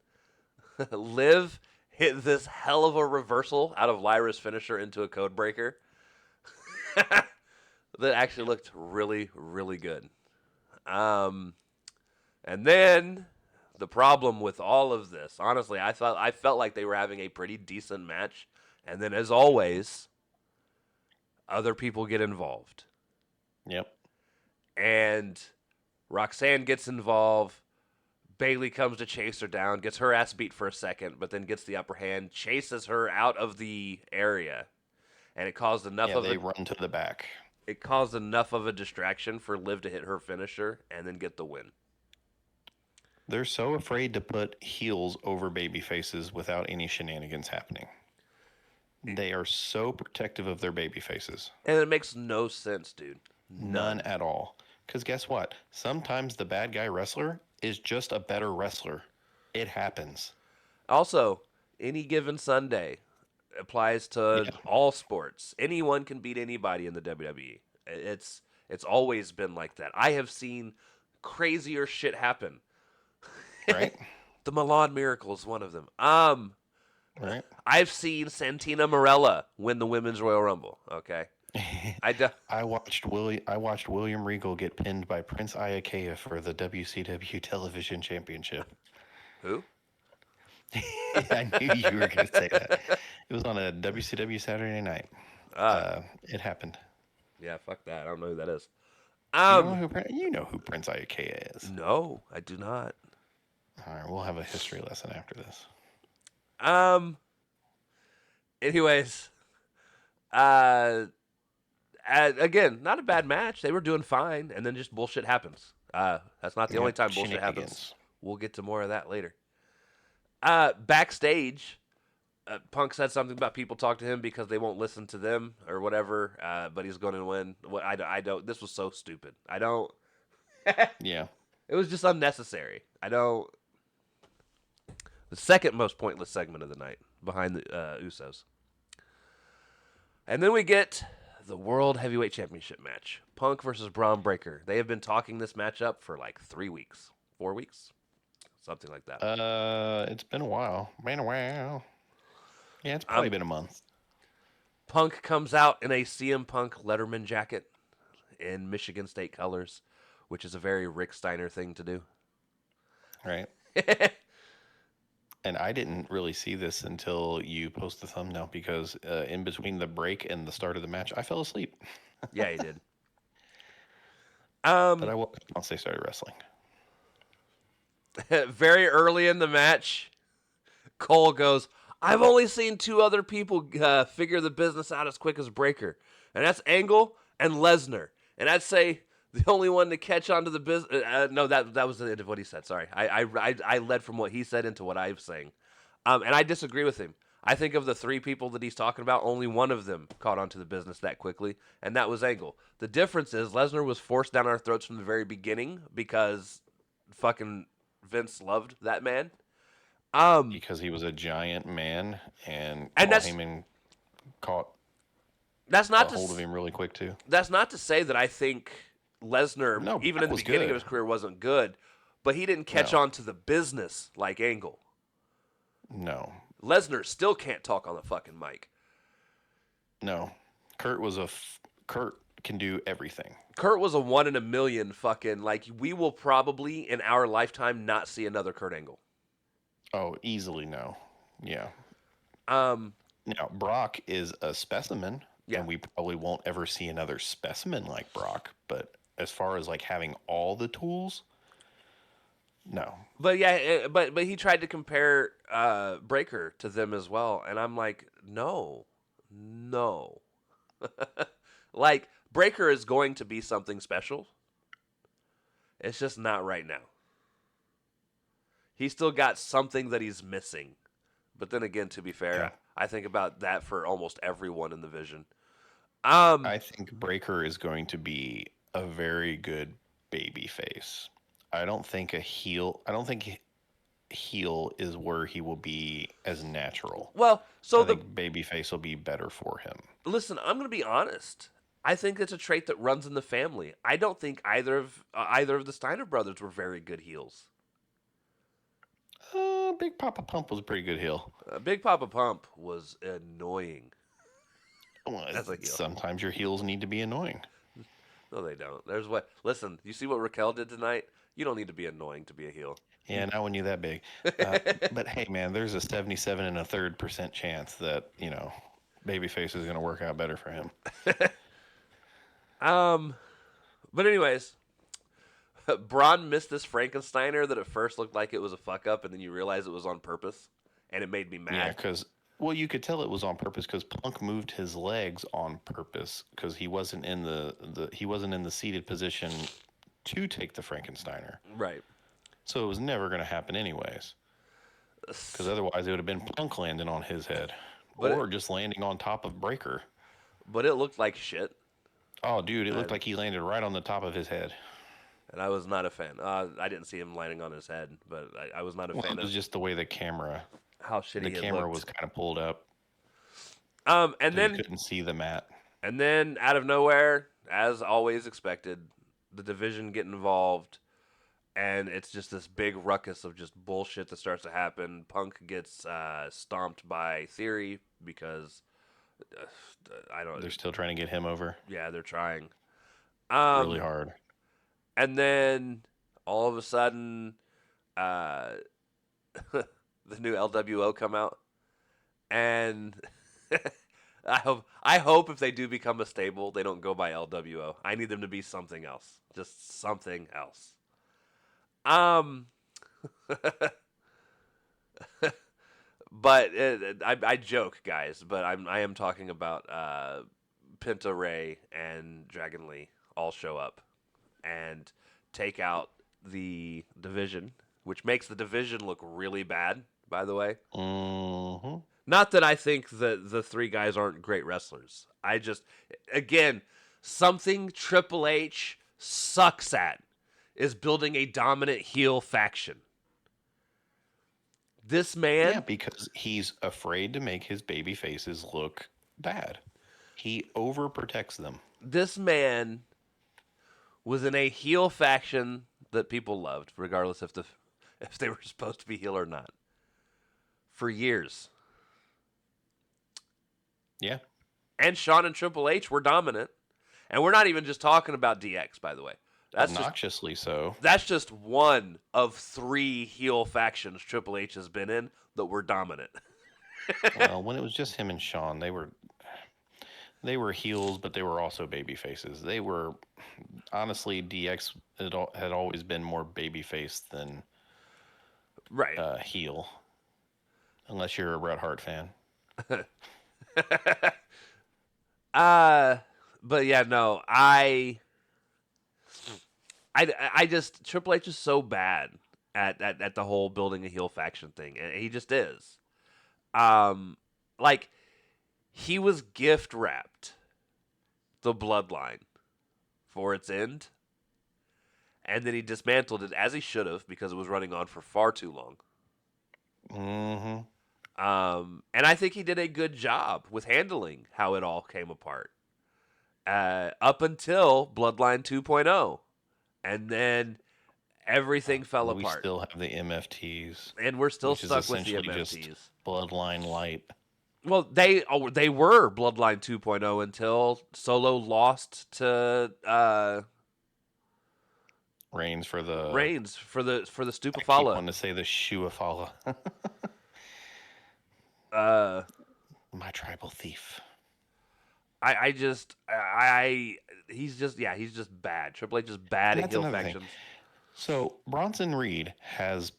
Liv hit this hell of a reversal out of Lyra's finisher into a code breaker that actually looked really, really good. And then the problem with all of this, honestly, I felt like they were having a pretty decent match, and then as always, other people get involved.
Yep.
And Roxanne gets involved. Bayley comes to chase her down, gets her ass beat for a second, but then gets the upper hand, chases her out of the area, and it caused enough of
they run to the back.
It caused enough of a distraction for Liv to hit her finisher and then get the win.
They're so afraid to put heels over baby faces without any shenanigans happening. They are so protective of their baby faces.
And it makes no sense, dude.
None at all. Because guess what? Sometimes the bad guy wrestler is just a better wrestler. It happens.
Also, any given Sunday applies to all sports. Anyone can beat anybody in the WWE. It's always been like that. I have seen crazier shit happen.
Right?
The Milan Miracle is one of them.
Right.
I've seen Santina Marella win the Women's Royal Rumble. Okay.
I watched William Regal get pinned by Prince Iakea for the WCW Television Championship.
Who?
I knew you were going to say that. It was on a WCW Saturday night. It happened.
Yeah, fuck that. I don't know who that is.
You know who Prince Iakea is.
No, I do not.
All right, we'll have a history lesson after this.
Anyways, again, not a bad match. They were doing fine, and then just bullshit happens. That's not the only time bullshit happens. We'll get to more of that later. Backstage, Punk said something about people talk to him because they won't listen to them or whatever. But he's going to win. I don't. This was so stupid. I don't.
Yeah.
It was just unnecessary. I don't. The second most pointless segment of the night behind the Usos. And then we get the World Heavyweight Championship match. Punk versus Braun Breaker. They have been talking this match up for like 3 weeks. 4 weeks, something like that.
It's been a while. Been a while. Yeah, it's probably
Um,
been a month.
Punk comes out in a CM Punk Letterman jacket in Michigan State colors, which is a very Rick Steiner thing to do.
Right. And I didn't really see this until you post the thumbnail because in between the break and the start of the match, I fell asleep.
Yeah, he did.
But I woke up once they started wrestling.
Very early in the match, Cole goes, I've only seen two other people figure the business out as quick as Breaker, and that's Angle and Lesnar. And I'd say the only one to catch on to the business. No, that was the end of what he said. Sorry, I led from what he said into what I was saying, and I disagree with him. I think of the three people that he's talking about, only one of them caught on to the business that quickly, and that was Angle. The difference is Lesnar was forced down our throats from the very beginning because fucking Vince loved that man.
Because he was a giant man and
And
Paul Heyman caught
that's
a
not
hold of him really quick too.
that's not to say that I think Lesnar,
No,
even
Brock
in the
was
beginning
good.
of his career, wasn't good, but he didn't catch
No.
on to the business like Angle.
No.
Lesnar still can't talk on the fucking mic.
No. Kurt can do everything.
Kurt was a 1 in a million fucking, like, we will probably in our lifetime not see another Kurt Angle.
Oh, easily no. Yeah.
Um,
Now, Brock is a specimen,
Yeah.
and we probably won't ever see another specimen like Brock, but as far as like having all the tools, no.
but yeah, but he tried to compare Breaker to them as well, and I'm like, no. Like, Breaker is going to be something special. It's just not right now. He's still got something that he's missing. But then again, to be fair,
Yeah.
I think about that for almost everyone in the Vision.
I think Breaker is going to be a very good baby face. I don't think heel is where he will be as natural.
Well,
I think baby face will be better for him.
listen, I'm going to be honest. I think it's a trait that runs in the family. I don't think either of the Steiner brothers were very good heels.
Big Papa Pump was a pretty good heel.
Big Papa Pump was annoying.
Well,
As a heel.
sometimes your heels need to be annoying.
No, they don't. There's what. Listen, you see what Raquel did tonight? You don't need to be annoying to be a heel.
Yeah, not when you're that big. But hey, man, there's a 77.33% chance that babyface is going to work out better for him.
But anyways, Braun missed this Frankensteiner that at first looked like it was a fuck up, and then you realize it was on purpose, and it made me mad.
Yeah, because you could tell it was on purpose because Punk moved his legs on purpose because he wasn't in the seated position to take the Frankensteiner.
Right.
So it was never going to happen anyways. Because otherwise it would have been Punk landing on his head, or just landing on top of Breaker.
But it looked like shit.
Oh, dude, it looked like he landed right on the top of his head.
And I was not a fan. I didn't see him landing on his head, but I was not a fan
It was just the way the camera was kind of pulled up.
And then
you couldn't see the mat.
And then out of nowhere, as always expected, the division get involved, and it's just this big ruckus of just bullshit that starts to happen. Punk gets stomped by Theory because I don't.
They're still trying to get him over.
Yeah, they're trying
really hard.
And then all of a sudden, the new LWO come out, and I hope if they do become a stable, they don't go by LWO. I need them to be something else, just something else. But I joke, guys, but I am talking about Penta Ray and Dragon Lee all show up and take out the division, which makes the division look really bad, by the way.
Mm-hmm.
Not that I think that the three guys aren't great wrestlers. I just, again, something Triple H sucks at is building a dominant heel faction. This man...
Yeah, because he's afraid to make his baby faces look bad. He overprotects them.
This man was in a heel faction that people loved, regardless if they were supposed to be heel or not, for years.
Yeah.
And Shawn and Triple H were dominant. And we're not even just talking about DX, by the way.
Obnoxiously so.
That's just one of 3 heel factions Triple H has been in that were dominant.
Well, when it was just him and Shawn, they were heels, but they were also baby faces. They were honestly DX had always been more baby face than
Right.
heel, unless you're a Bret Hart fan.
uh but yeah, no, I just Triple H is so bad at the whole building a heel faction thing. And he just is. Like he was gift wrapped the bloodline for its end, and then he dismantled it as he should have because it was running on for far too long.
Mm-hmm.
And I think he did a good job with handling how it all came apart up until Bloodline 2.0, and then everything fell
We
apart.
still have the MFTs,
And we're still
which is
stuck with the
essentially
MFTs.
just Bloodline Light.
Well, they were Bloodline 2.0 until Solo lost to
Reigns for the
the
I keep
Stupafala.
wanting to say the Shuafala.
Uh,
My tribal thief.
he's just bad. Triple H is bad
And
at
that's
heel
another thing.
factions.
So Bronson Reed has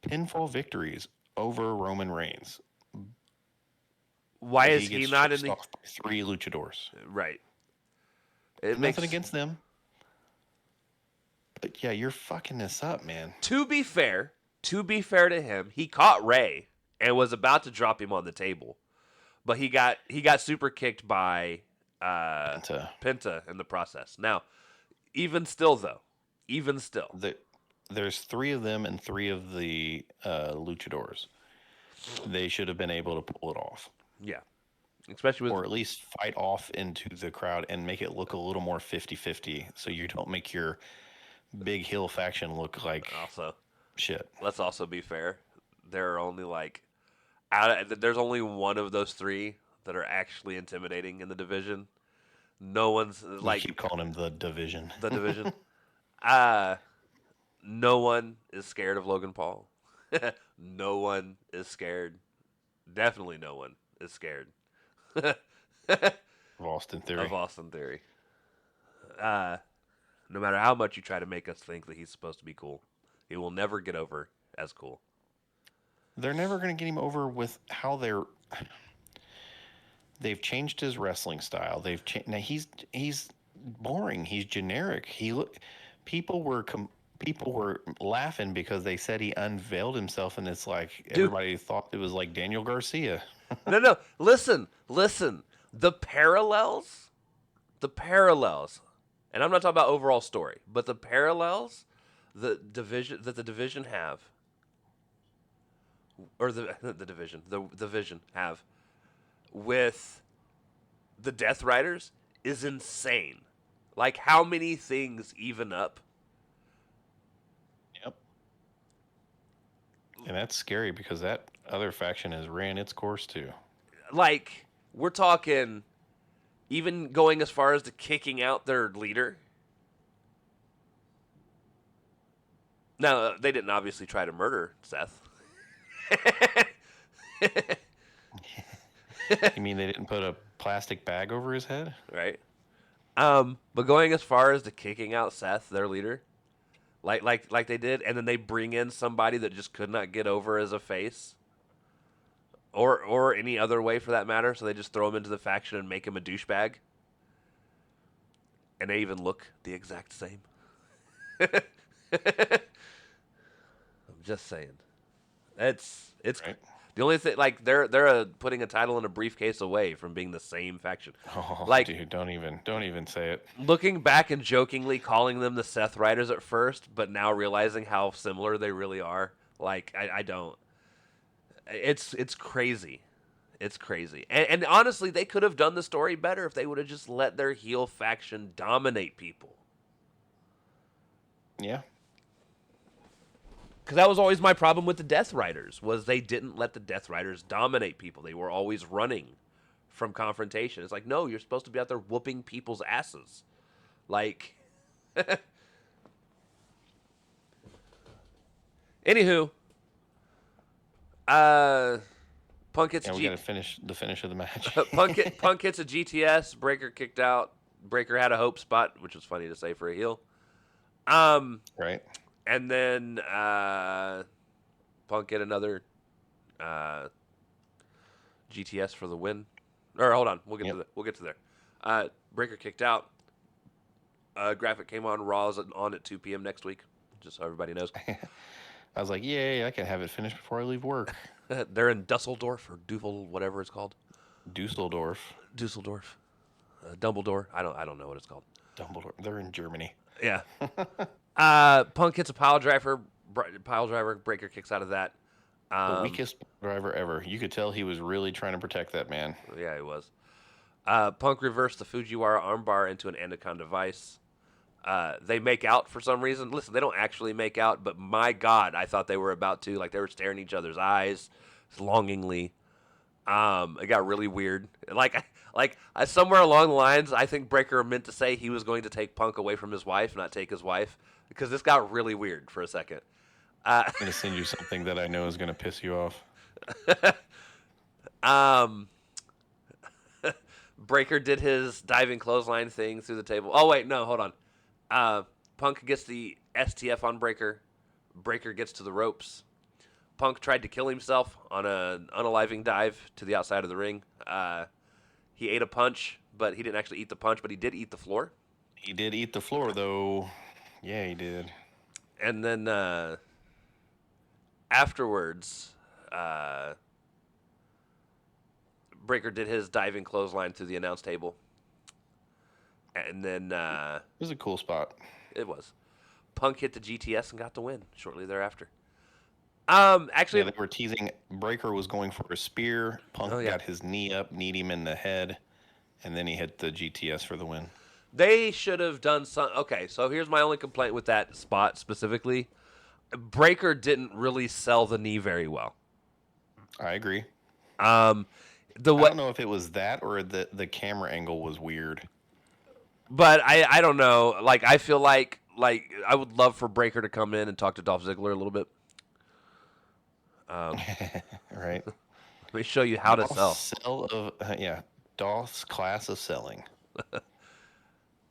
pinfall victories over Roman Reigns.
Why
But
is he
gets
not in
chased
the
off by 3 luchadors?
right? It
Nothing
makes
against them. But yeah, you're fucking this up, man.
to be fair to him, he caught Ray and was about to drop him on the table, but he got super kicked by Penta in the process. Now, even still,
There's 3 of them and 3 of the luchadors. They should have been able to pull it off.
yeah, especially with
Or at least fight off into the crowd and make it look a little more 50-50 so you don't make your big heel faction look like
also.
shit.
Let's also be fair. There are only there's only one of those 3 that are actually intimidating in the division. No one's
You keep calling him the division.
the division. No one is scared of Logan Paul. No one is scared. Definitely no one is scared
Of Austin Theory.
of Austin Theory. No matter how much you try to make us think that he's supposed to be cool, he will never get over as cool.
They're never going to get him over with how they've changed his wrestling style. Now he's boring. He's generic. People were laughing because they said he unveiled himself, and it's like everybody thought it was like Daniel Garcia.
No. Listen. The parallels, and I'm not talking about overall story, but the parallels the division have, or the Vision have with the Death Riders is insane. Like how many things even up.
Yep. And that's scary because that other faction has ran its course too.
Like we're talking, even going as far as to kicking out their leader. Now they didn't obviously try to murder Seth.
You mean they didn't put a plastic bag over his head?
Right. But going as far as to kicking out Seth, their leader, like they did, and then they bring in somebody that just could not get over as a face, or any other way for that matter. So they just throw him into the faction and make him a douchebag, and they even look the exact same. I'm just saying, it's
Right.
the only thing. Like they're putting a title in a briefcase away from being the same faction.
Oh,
Like,
dude, don't even say it.
looking back and jokingly calling them the Seth Riders at first, but now realizing how similar they really are. Like I don't. It's crazy. It's crazy. And honestly, they could have done the story better if they would have just let their heel faction dominate people.
Yeah.
Because that was always my problem with the Death Riders, was they didn't let the Death Riders dominate people. They were always running from confrontation. It's like, no, you're supposed to be out there whooping people's asses. Like, anywho, Punk hits
Yeah, we got to finish the finish of the match.
Punk hits a GTS. Breaker kicked out. Breaker had a hope spot, which was funny to say for a heel.
Right.
And then Punk hit another GTS for the win. Or hold on, we'll get to there. Breaker kicked out. Graphic came on. Raw is on at 2 p.m. next week, just so everybody knows.
I was like, yay, I can have it finished before I leave work.
They're in Dusseldorf or Duvel, whatever it's called.
Dusseldorf.
Dumbledore. I don't know what it's called.
Dumbledore. They're in Germany.
Yeah. Punk hits a pile driver. Breaker kicks out of that.
The weakest driver ever. You could tell he was really trying to protect that man.
Yeah, he was. Punk reversed the Fujiwara armbar into an Anaconda Vice. They make out for some reason. Listen, they don't actually make out, but my God, I thought they were about to. Like, they were staring each other's eyes longingly. It got really weird. Somewhere along the lines, I think Breaker meant to say he was going to take Punk away from his wife, not take his wife, because this got really weird for a second.
I'm going to send you something that I know is going to piss you off.
Breaker did his diving clothesline thing through the table. Oh, wait, no, hold on. Punk gets the STF on Breaker. Breaker gets to the ropes. Punk tried to kill himself on an unaliving dive to the outside of the ring. He ate a punch, but he didn't actually eat the punch, but he did eat the floor.
He did eat the floor, though. Yeah, he did.
And then afterwards, Breaker did his diving clothesline through the announce table. And then
it was a cool spot.
It was. Punk hit the GTS and got the win shortly thereafter. Actually,
they were teasing. Breaker was going for a spear. Punk got his knee up, kneed him in the head, and then he hit the GTS for the win.
They should have done some. Okay, so here's my only complaint with that spot specifically. Breaker didn't really sell the knee very well.
I agree.
I
don't know if it was that or the camera angle was weird.
But I don't know. Like, I feel like I would love for Breaker to come in and talk to Dolph Ziggler a little bit.
Right.
Let me show you how to sell.
Dolph's class of selling.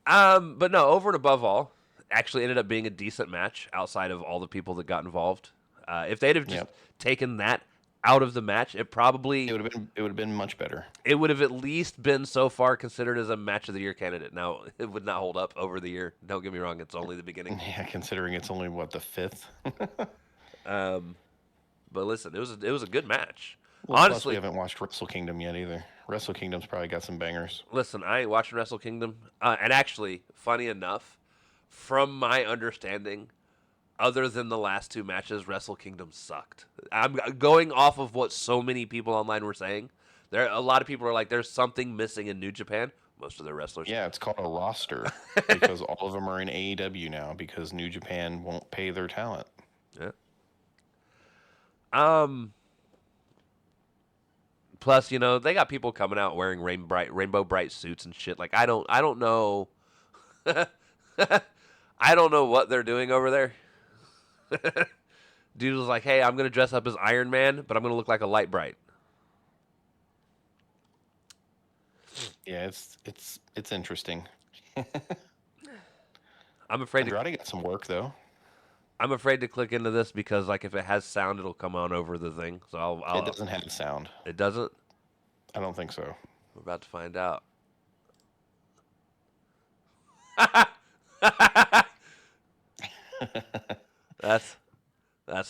But no, over and above all, actually ended up being a decent match outside of all the people that got involved. If they'd have just taken that out of the match, it would
have been much better.
It would have at least been so far considered as a match of the year candidate. Now, it would not hold up over the year. Don't get me wrong, it's only the beginning.
Yeah, considering it's only the 5th.
But listen, it was a good match.
Well,
honestly,
plus we haven't watched Wrestle Kingdom yet either. Wrestle Kingdom's probably got some bangers.
Listen, I ain't watching Wrestle Kingdom. And actually, funny enough, from my understanding, other than the last 2 matches, Wrestle Kingdom sucked. I'm going off of what so many people online were saying. A lot of people are like, there's something missing in New Japan. Most of their wrestlers.
Yeah, it's called a roster because all of them are in AEW now because New Japan won't pay their talent.
Yeah. Plus, they got people coming out wearing rainbow bright suits and shit. Like, I don't know. I don't know what they're doing over there. Dude was like, hey, I'm going to dress up as Iron Man, but I'm going to look like a light bright.
Yeah, it's interesting.
I'm afraid
Andrade got some work, though.
I'm afraid to click into this because, like, if it has sound, it'll come on over the thing. So
It doesn't have sound.
It doesn't?
I don't think so.
We're about to find out. That's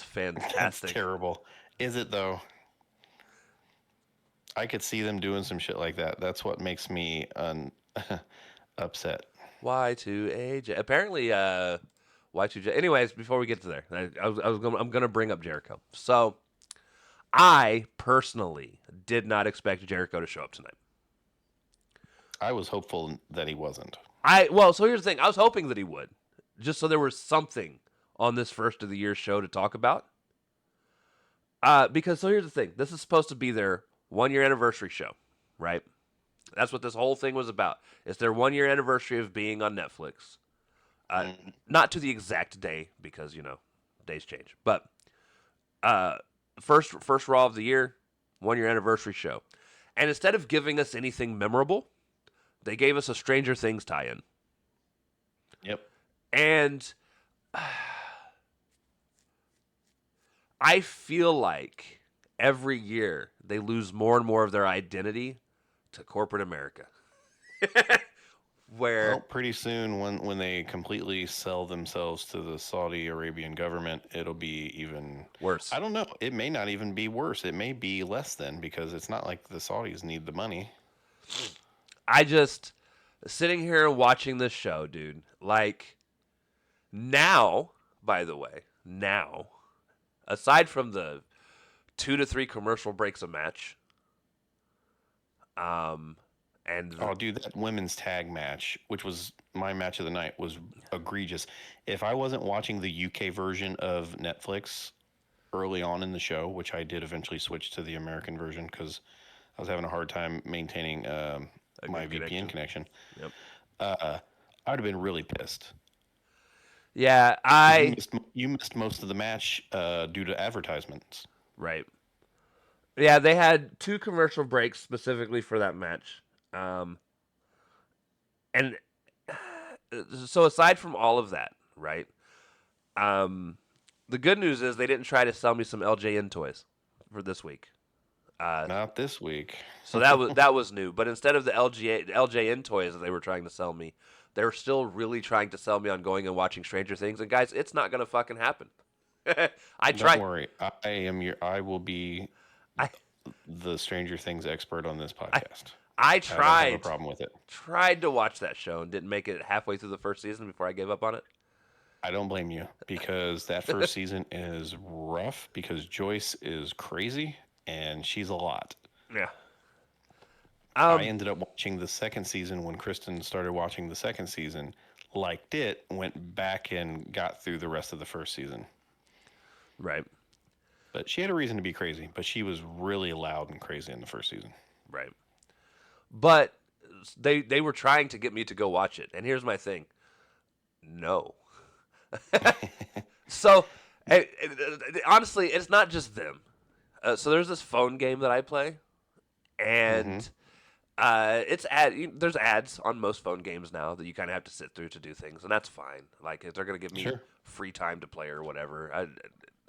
fantastic.
That's terrible. Is it, though? I could see them doing some shit like that. That's what makes me upset.
Y2AJ. Apparently, Y2J. Anyways, before we get to there, I'm gonna bring up Jericho. So, I personally did not expect Jericho to show up tonight.
I was hopeful that he wasn't.
So here's the thing. I was hoping that he would, just so there was something on this first of the year show to talk about. Because so here's the thing: this is supposed to be their 1 year anniversary show, right? That's what this whole thing was about. It's their 1 year anniversary of being on Netflix. Not to the exact day because days change, but first Raw of the year, 1 year anniversary show, and instead of giving us anything memorable, they gave us a Stranger Things tie-in,
Yep.
and I feel like every year they lose more and more of their identity to corporate America. Where
Well, pretty soon, when they completely sell themselves to the Saudi Arabian government, it'll be even
worse.
I don't know. It may not even be worse. It may be less than, because it's not like the Saudis need the money.
I just sitting here and watching this show, dude. Like now, by the way, now, aside from the 2 to 3 commercial breaks a match, and
Oh, dude, that women's tag match, which was my match of the night, was egregious. If I wasn't watching the UK version of Netflix early on in the show, which I did eventually switch to the American version because I was having a hard time maintaining my VPN connection,
Yep.
I would have been really pissed.
Yeah,
'Cause you missed most of the match due to advertisements.
right. Yeah, they had 2 commercial breaks specifically for that match. And so aside from all of that, right? The good news is they didn't try to sell me some LJN toys for this week.
Not this week.
So that was new. But instead of the LJN toys that they were trying to sell me, they were still really trying to sell me on going and watching Stranger Things. And guys, it's not gonna fucking happen. I tried.
Don't worry. I will be
I
the Stranger Things expert on this podcast.
I
I don't have a
tried
problem with it.
tried to watch that show and didn't make it halfway through the first season before I gave up on it.
I don't blame you, because that first season is rough because Joyce is crazy and she's a lot.
Yeah.
I ended up watching the second season when Kristen started watching the second season, liked it, went back and got through the rest of the first season.
Right.
But she had a reason to be crazy, but she was really loud and crazy in the first season.
Right. But they were trying to get me to go watch it. And here's my thing. No. So, honestly, it's not just them. So there's this phone game that I play, and there's ads on most phone games now that you kind of have to sit through to do things, and that's fine. Like if they're gonna give me free time to play or whatever,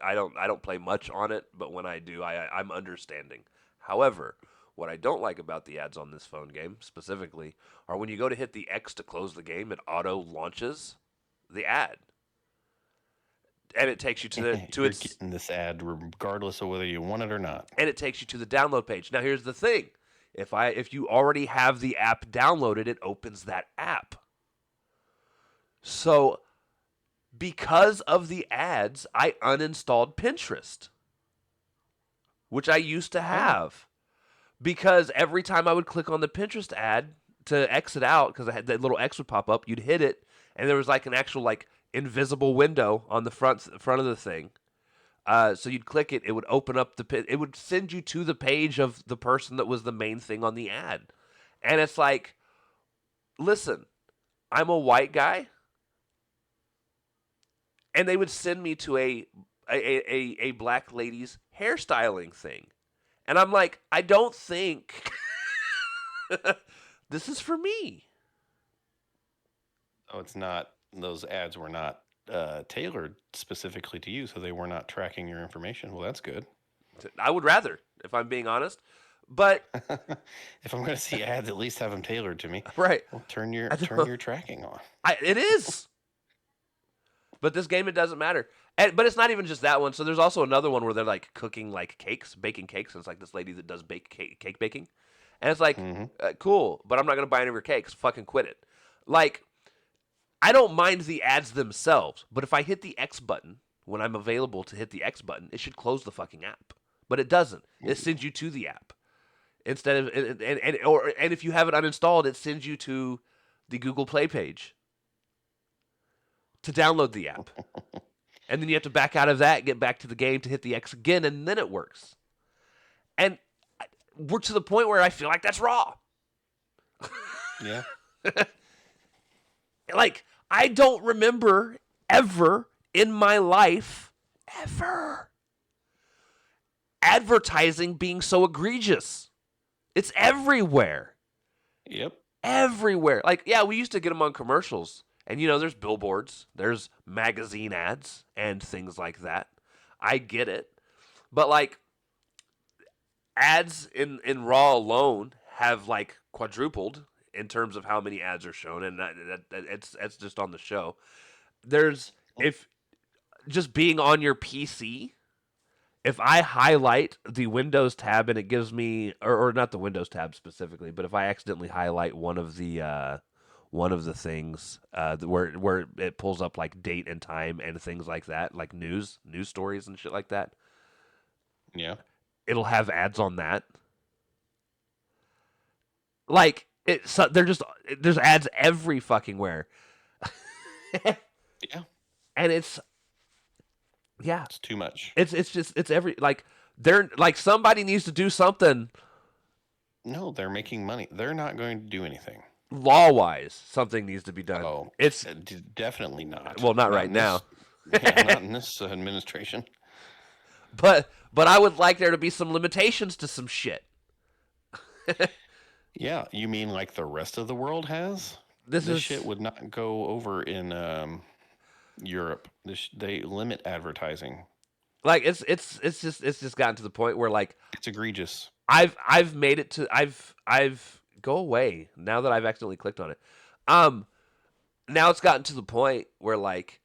I don't play much on it, but when I do, I'm understanding. However, what I don't like about the ads on this phone game specifically are when you go to hit the X to close the game, it auto launches the ad. And it takes you to its
getting this ad regardless of whether you want it or not.
And it takes you to the download page. Now here's the thing. If you already have the app downloaded, it opens that app. So because of the ads, I uninstalled Pinterest, which I used to have. Because every time I would click on the Pinterest ad to exit out, because I had that little X would pop up, you'd hit it, and there was like an actual invisible window on the front of the thing. So you'd click it, it would open up it would send you to the page of the person that was the main thing on the ad. And it's like, listen, I'm a white guy, and they would send me to a black lady's hairstyling thing. And I'm like, I don't think this is for me.
Oh, it's not. Those ads were not tailored specifically to you, so they were not tracking your information. Well, that's good.
I would rather, if I'm being honest. But
if I'm going to see ads, at least have them tailored to me.
Right.
Well, turn your tracking on.
It is. But this game, it doesn't matter. But it's not even just that one. So there's also another one where they're like cooking like cakes, baking cakes. And it's like this lady that does cake baking. And it's like, cool, but I'm not going to buy any of your cakes. Fucking quit it. Like, I don't mind the ads themselves. But if I hit the X button when I'm available to hit the X button, it should close the fucking app. But it doesn't. It sends you to the app. Instead of, and if you have it uninstalled, it sends you to the Google Play page to download the app. And then you have to back out of that, get back to the game to hit the X again, and then it works. And we're to the point where I feel like that's Raw.
Yeah.
Like, I don't remember ever in my life, ever, advertising being so egregious. It's everywhere.
Yep.
Everywhere. Like, yeah, we used to get them on commercials. And, there's billboards, there's magazine ads, and things like that. I get it. But, like, ads in Raw alone have, like, quadrupled in terms of how many ads are shown. And it's just on the show. If just being on your PC, if I highlight the Windows tab and it gives me, or not the Windows tab specifically, but if I accidentally highlight one of the things where it pulls up like date and time and things like that, like news stories and shit like that,
Yeah.
it'll have ads on that. Like there's ads every fucking where.
Yeah.
And it's
too much.
It's every, like, they're like, somebody needs to do something.
No, they're making money. They're not going to do anything.
Law wise, something needs to be done.
Oh,
It's
definitely not.
Well, not right now.
Yeah, not in this administration.
But I would like there to be some limitations to some shit.
Yeah, you mean like the rest of the world has? This shit would not go over in Europe. They limit advertising.
Like, it's just gotten to the point where, like,
it's egregious.
I've made it to I've go away now that I've accidentally clicked on it. Now it's gotten to the point where, like,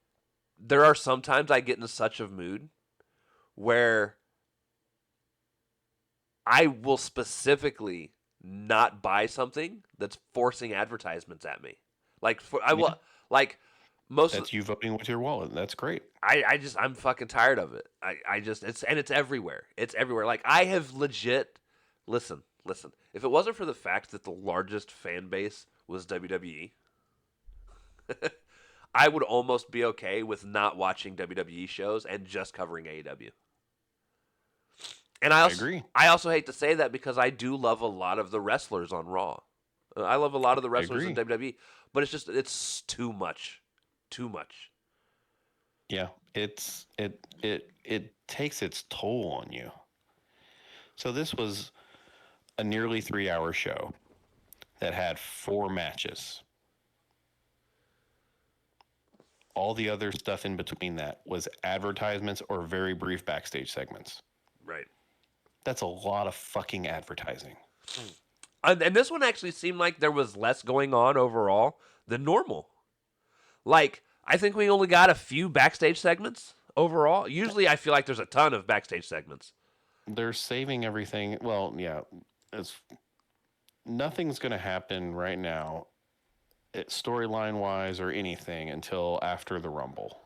there are sometimes I get in such a mood where I will specifically not buy something that's forcing advertisements at me. Like, like, most
That's you voting with your wallet. That's great.
I'm fucking tired of it. It's everywhere. It's everywhere. Like, I have legit, listen. If it wasn't for the fact that the largest fan base was WWE, I would almost be okay with not watching WWE shows and just covering AEW. And I
agree.
I also hate to say that because I do love a lot of the wrestlers on Raw. I love a lot of the wrestlers in WWE, but it's too much. Too much.
Yeah, it takes its toll on you. So this was a nearly 3-hour show that had 4 matches. All the other stuff in between that was advertisements or very brief backstage segments.
Right.
That's a lot of fucking advertising.
And this one actually seemed like there was less going on overall than normal. Like, I think we only got a few backstage segments overall. Usually I feel like there's a ton of backstage segments.
They're saving everything. Well, yeah, nothing's going to happen right now, storyline-wise or anything, until after the Rumble.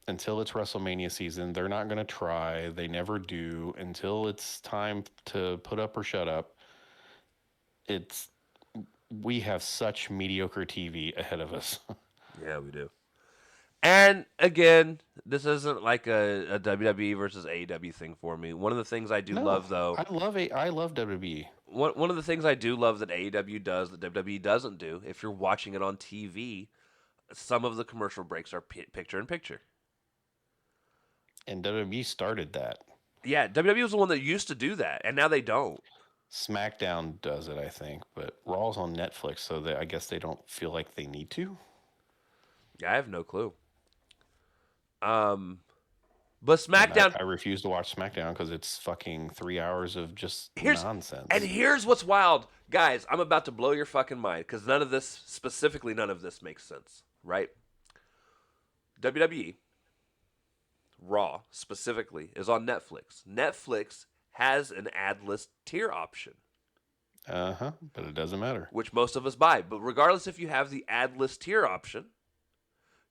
Until it's WrestleMania season, they're not going to try. They never do. Until it's time to put up or shut up. We have such mediocre TV ahead of us.
Yeah, we do. And again, this isn't like a WWE versus AEW thing for me. One of the things I do love, though,
I love WWE.
One of the things I do love that AEW does that WWE doesn't do, if you're watching it on TV, some of the commercial breaks are picture in picture.
And WWE started that.
Yeah, WWE was the one that used to do that, and now they don't.
SmackDown does it, I think, but Raw's on Netflix, so I guess they don't feel like they need to.
Yeah, I have no clue. But SmackDown,
I refuse to watch SmackDown because it's fucking 3 hours of just nonsense.
And here's what's wild, guys. I'm about to blow your fucking mind because none of this makes sense, right? WWE Raw specifically is on Netflix. Netflix has an ad-less tier option.
But it doesn't matter.
Which most of us buy. But regardless if you have the ad-less tier option,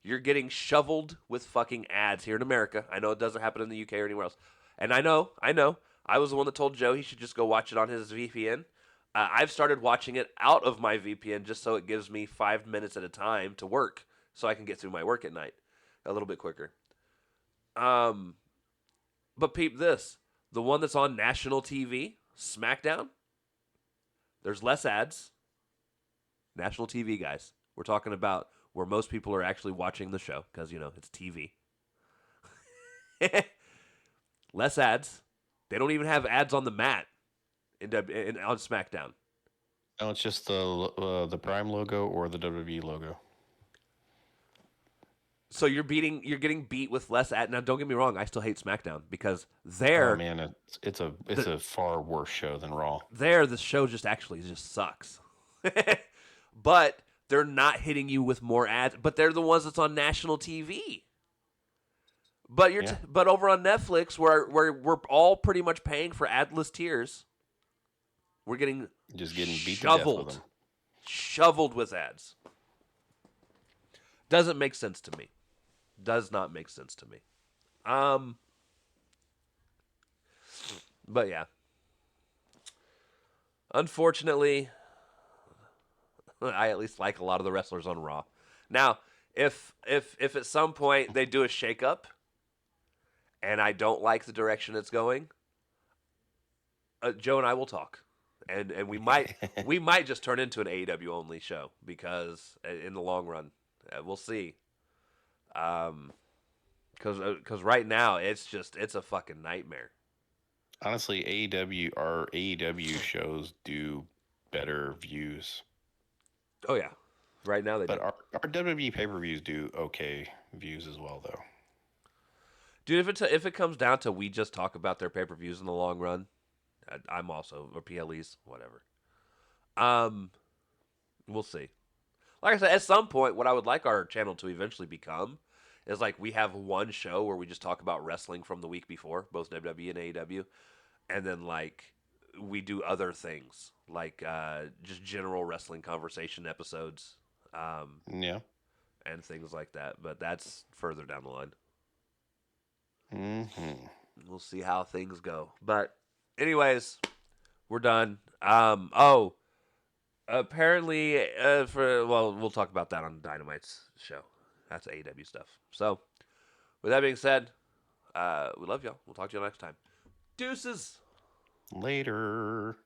you're getting shoveled with fucking ads here in America. I know it doesn't happen in the UK or anywhere else. And I know. I was the one that told Joe he should just go watch it on his VPN. I've started watching it out of my VPN just so it gives me 5 minutes at a time to work so I can get through my work at night. a little bit quicker. Um, but peep this: the one that's on national TV, SmackDown. There's less ads. National TV, guys. We're talking about where most people are actually watching the show because it's TV. Less ads. They don't even have ads on the mat on SmackDown.
No, it's just the Prime logo or the WWE logo.
So you're getting beat with less ad. Now, don't get me wrong, I still hate SmackDown because
Oh man, it's a far worse show than Raw.
the show just sucks. But they're not hitting you with more ads. But they're the ones that's on national TV. But
Yeah,
but over on Netflix, where we're all pretty much paying for adless tiers, we're getting
just getting beat to death with
shoveled,
them.
shoveled with ads. Doesn't make sense to me. Does not make sense to me. Um, but yeah, unfortunately, I at least like a lot of the wrestlers on Raw. Now, if at some point they do a shakeup, and I don't like the direction it's going, Joe and I will talk, and we might just turn into an AEW only show because in the long run, we'll see. Because right now it's a fucking nightmare.
Honestly, our AEW shows do better views,
Oh yeah, right now they
but
do.
our WWE pay per views do okay views as well, though.
Dude, if it comes down to we just talk about their pay per views in the long run, I'm also or PLEs whatever. Um, we'll see. Like I said, at some point, what I would like our channel to eventually become is like we have one show where we just talk about wrestling from the week before, both WWE and AEW, and then like we do other things like just general wrestling conversation episodes,
Yeah.
and things like that. But that's further down the line.
Hmm.
We'll see how things go. But anyways, we're done. Apparently, we'll talk about that on Dynamite's show. That's AEW stuff. So, with that being said, we love y'all. We'll talk to you next time. Deuces.
Later.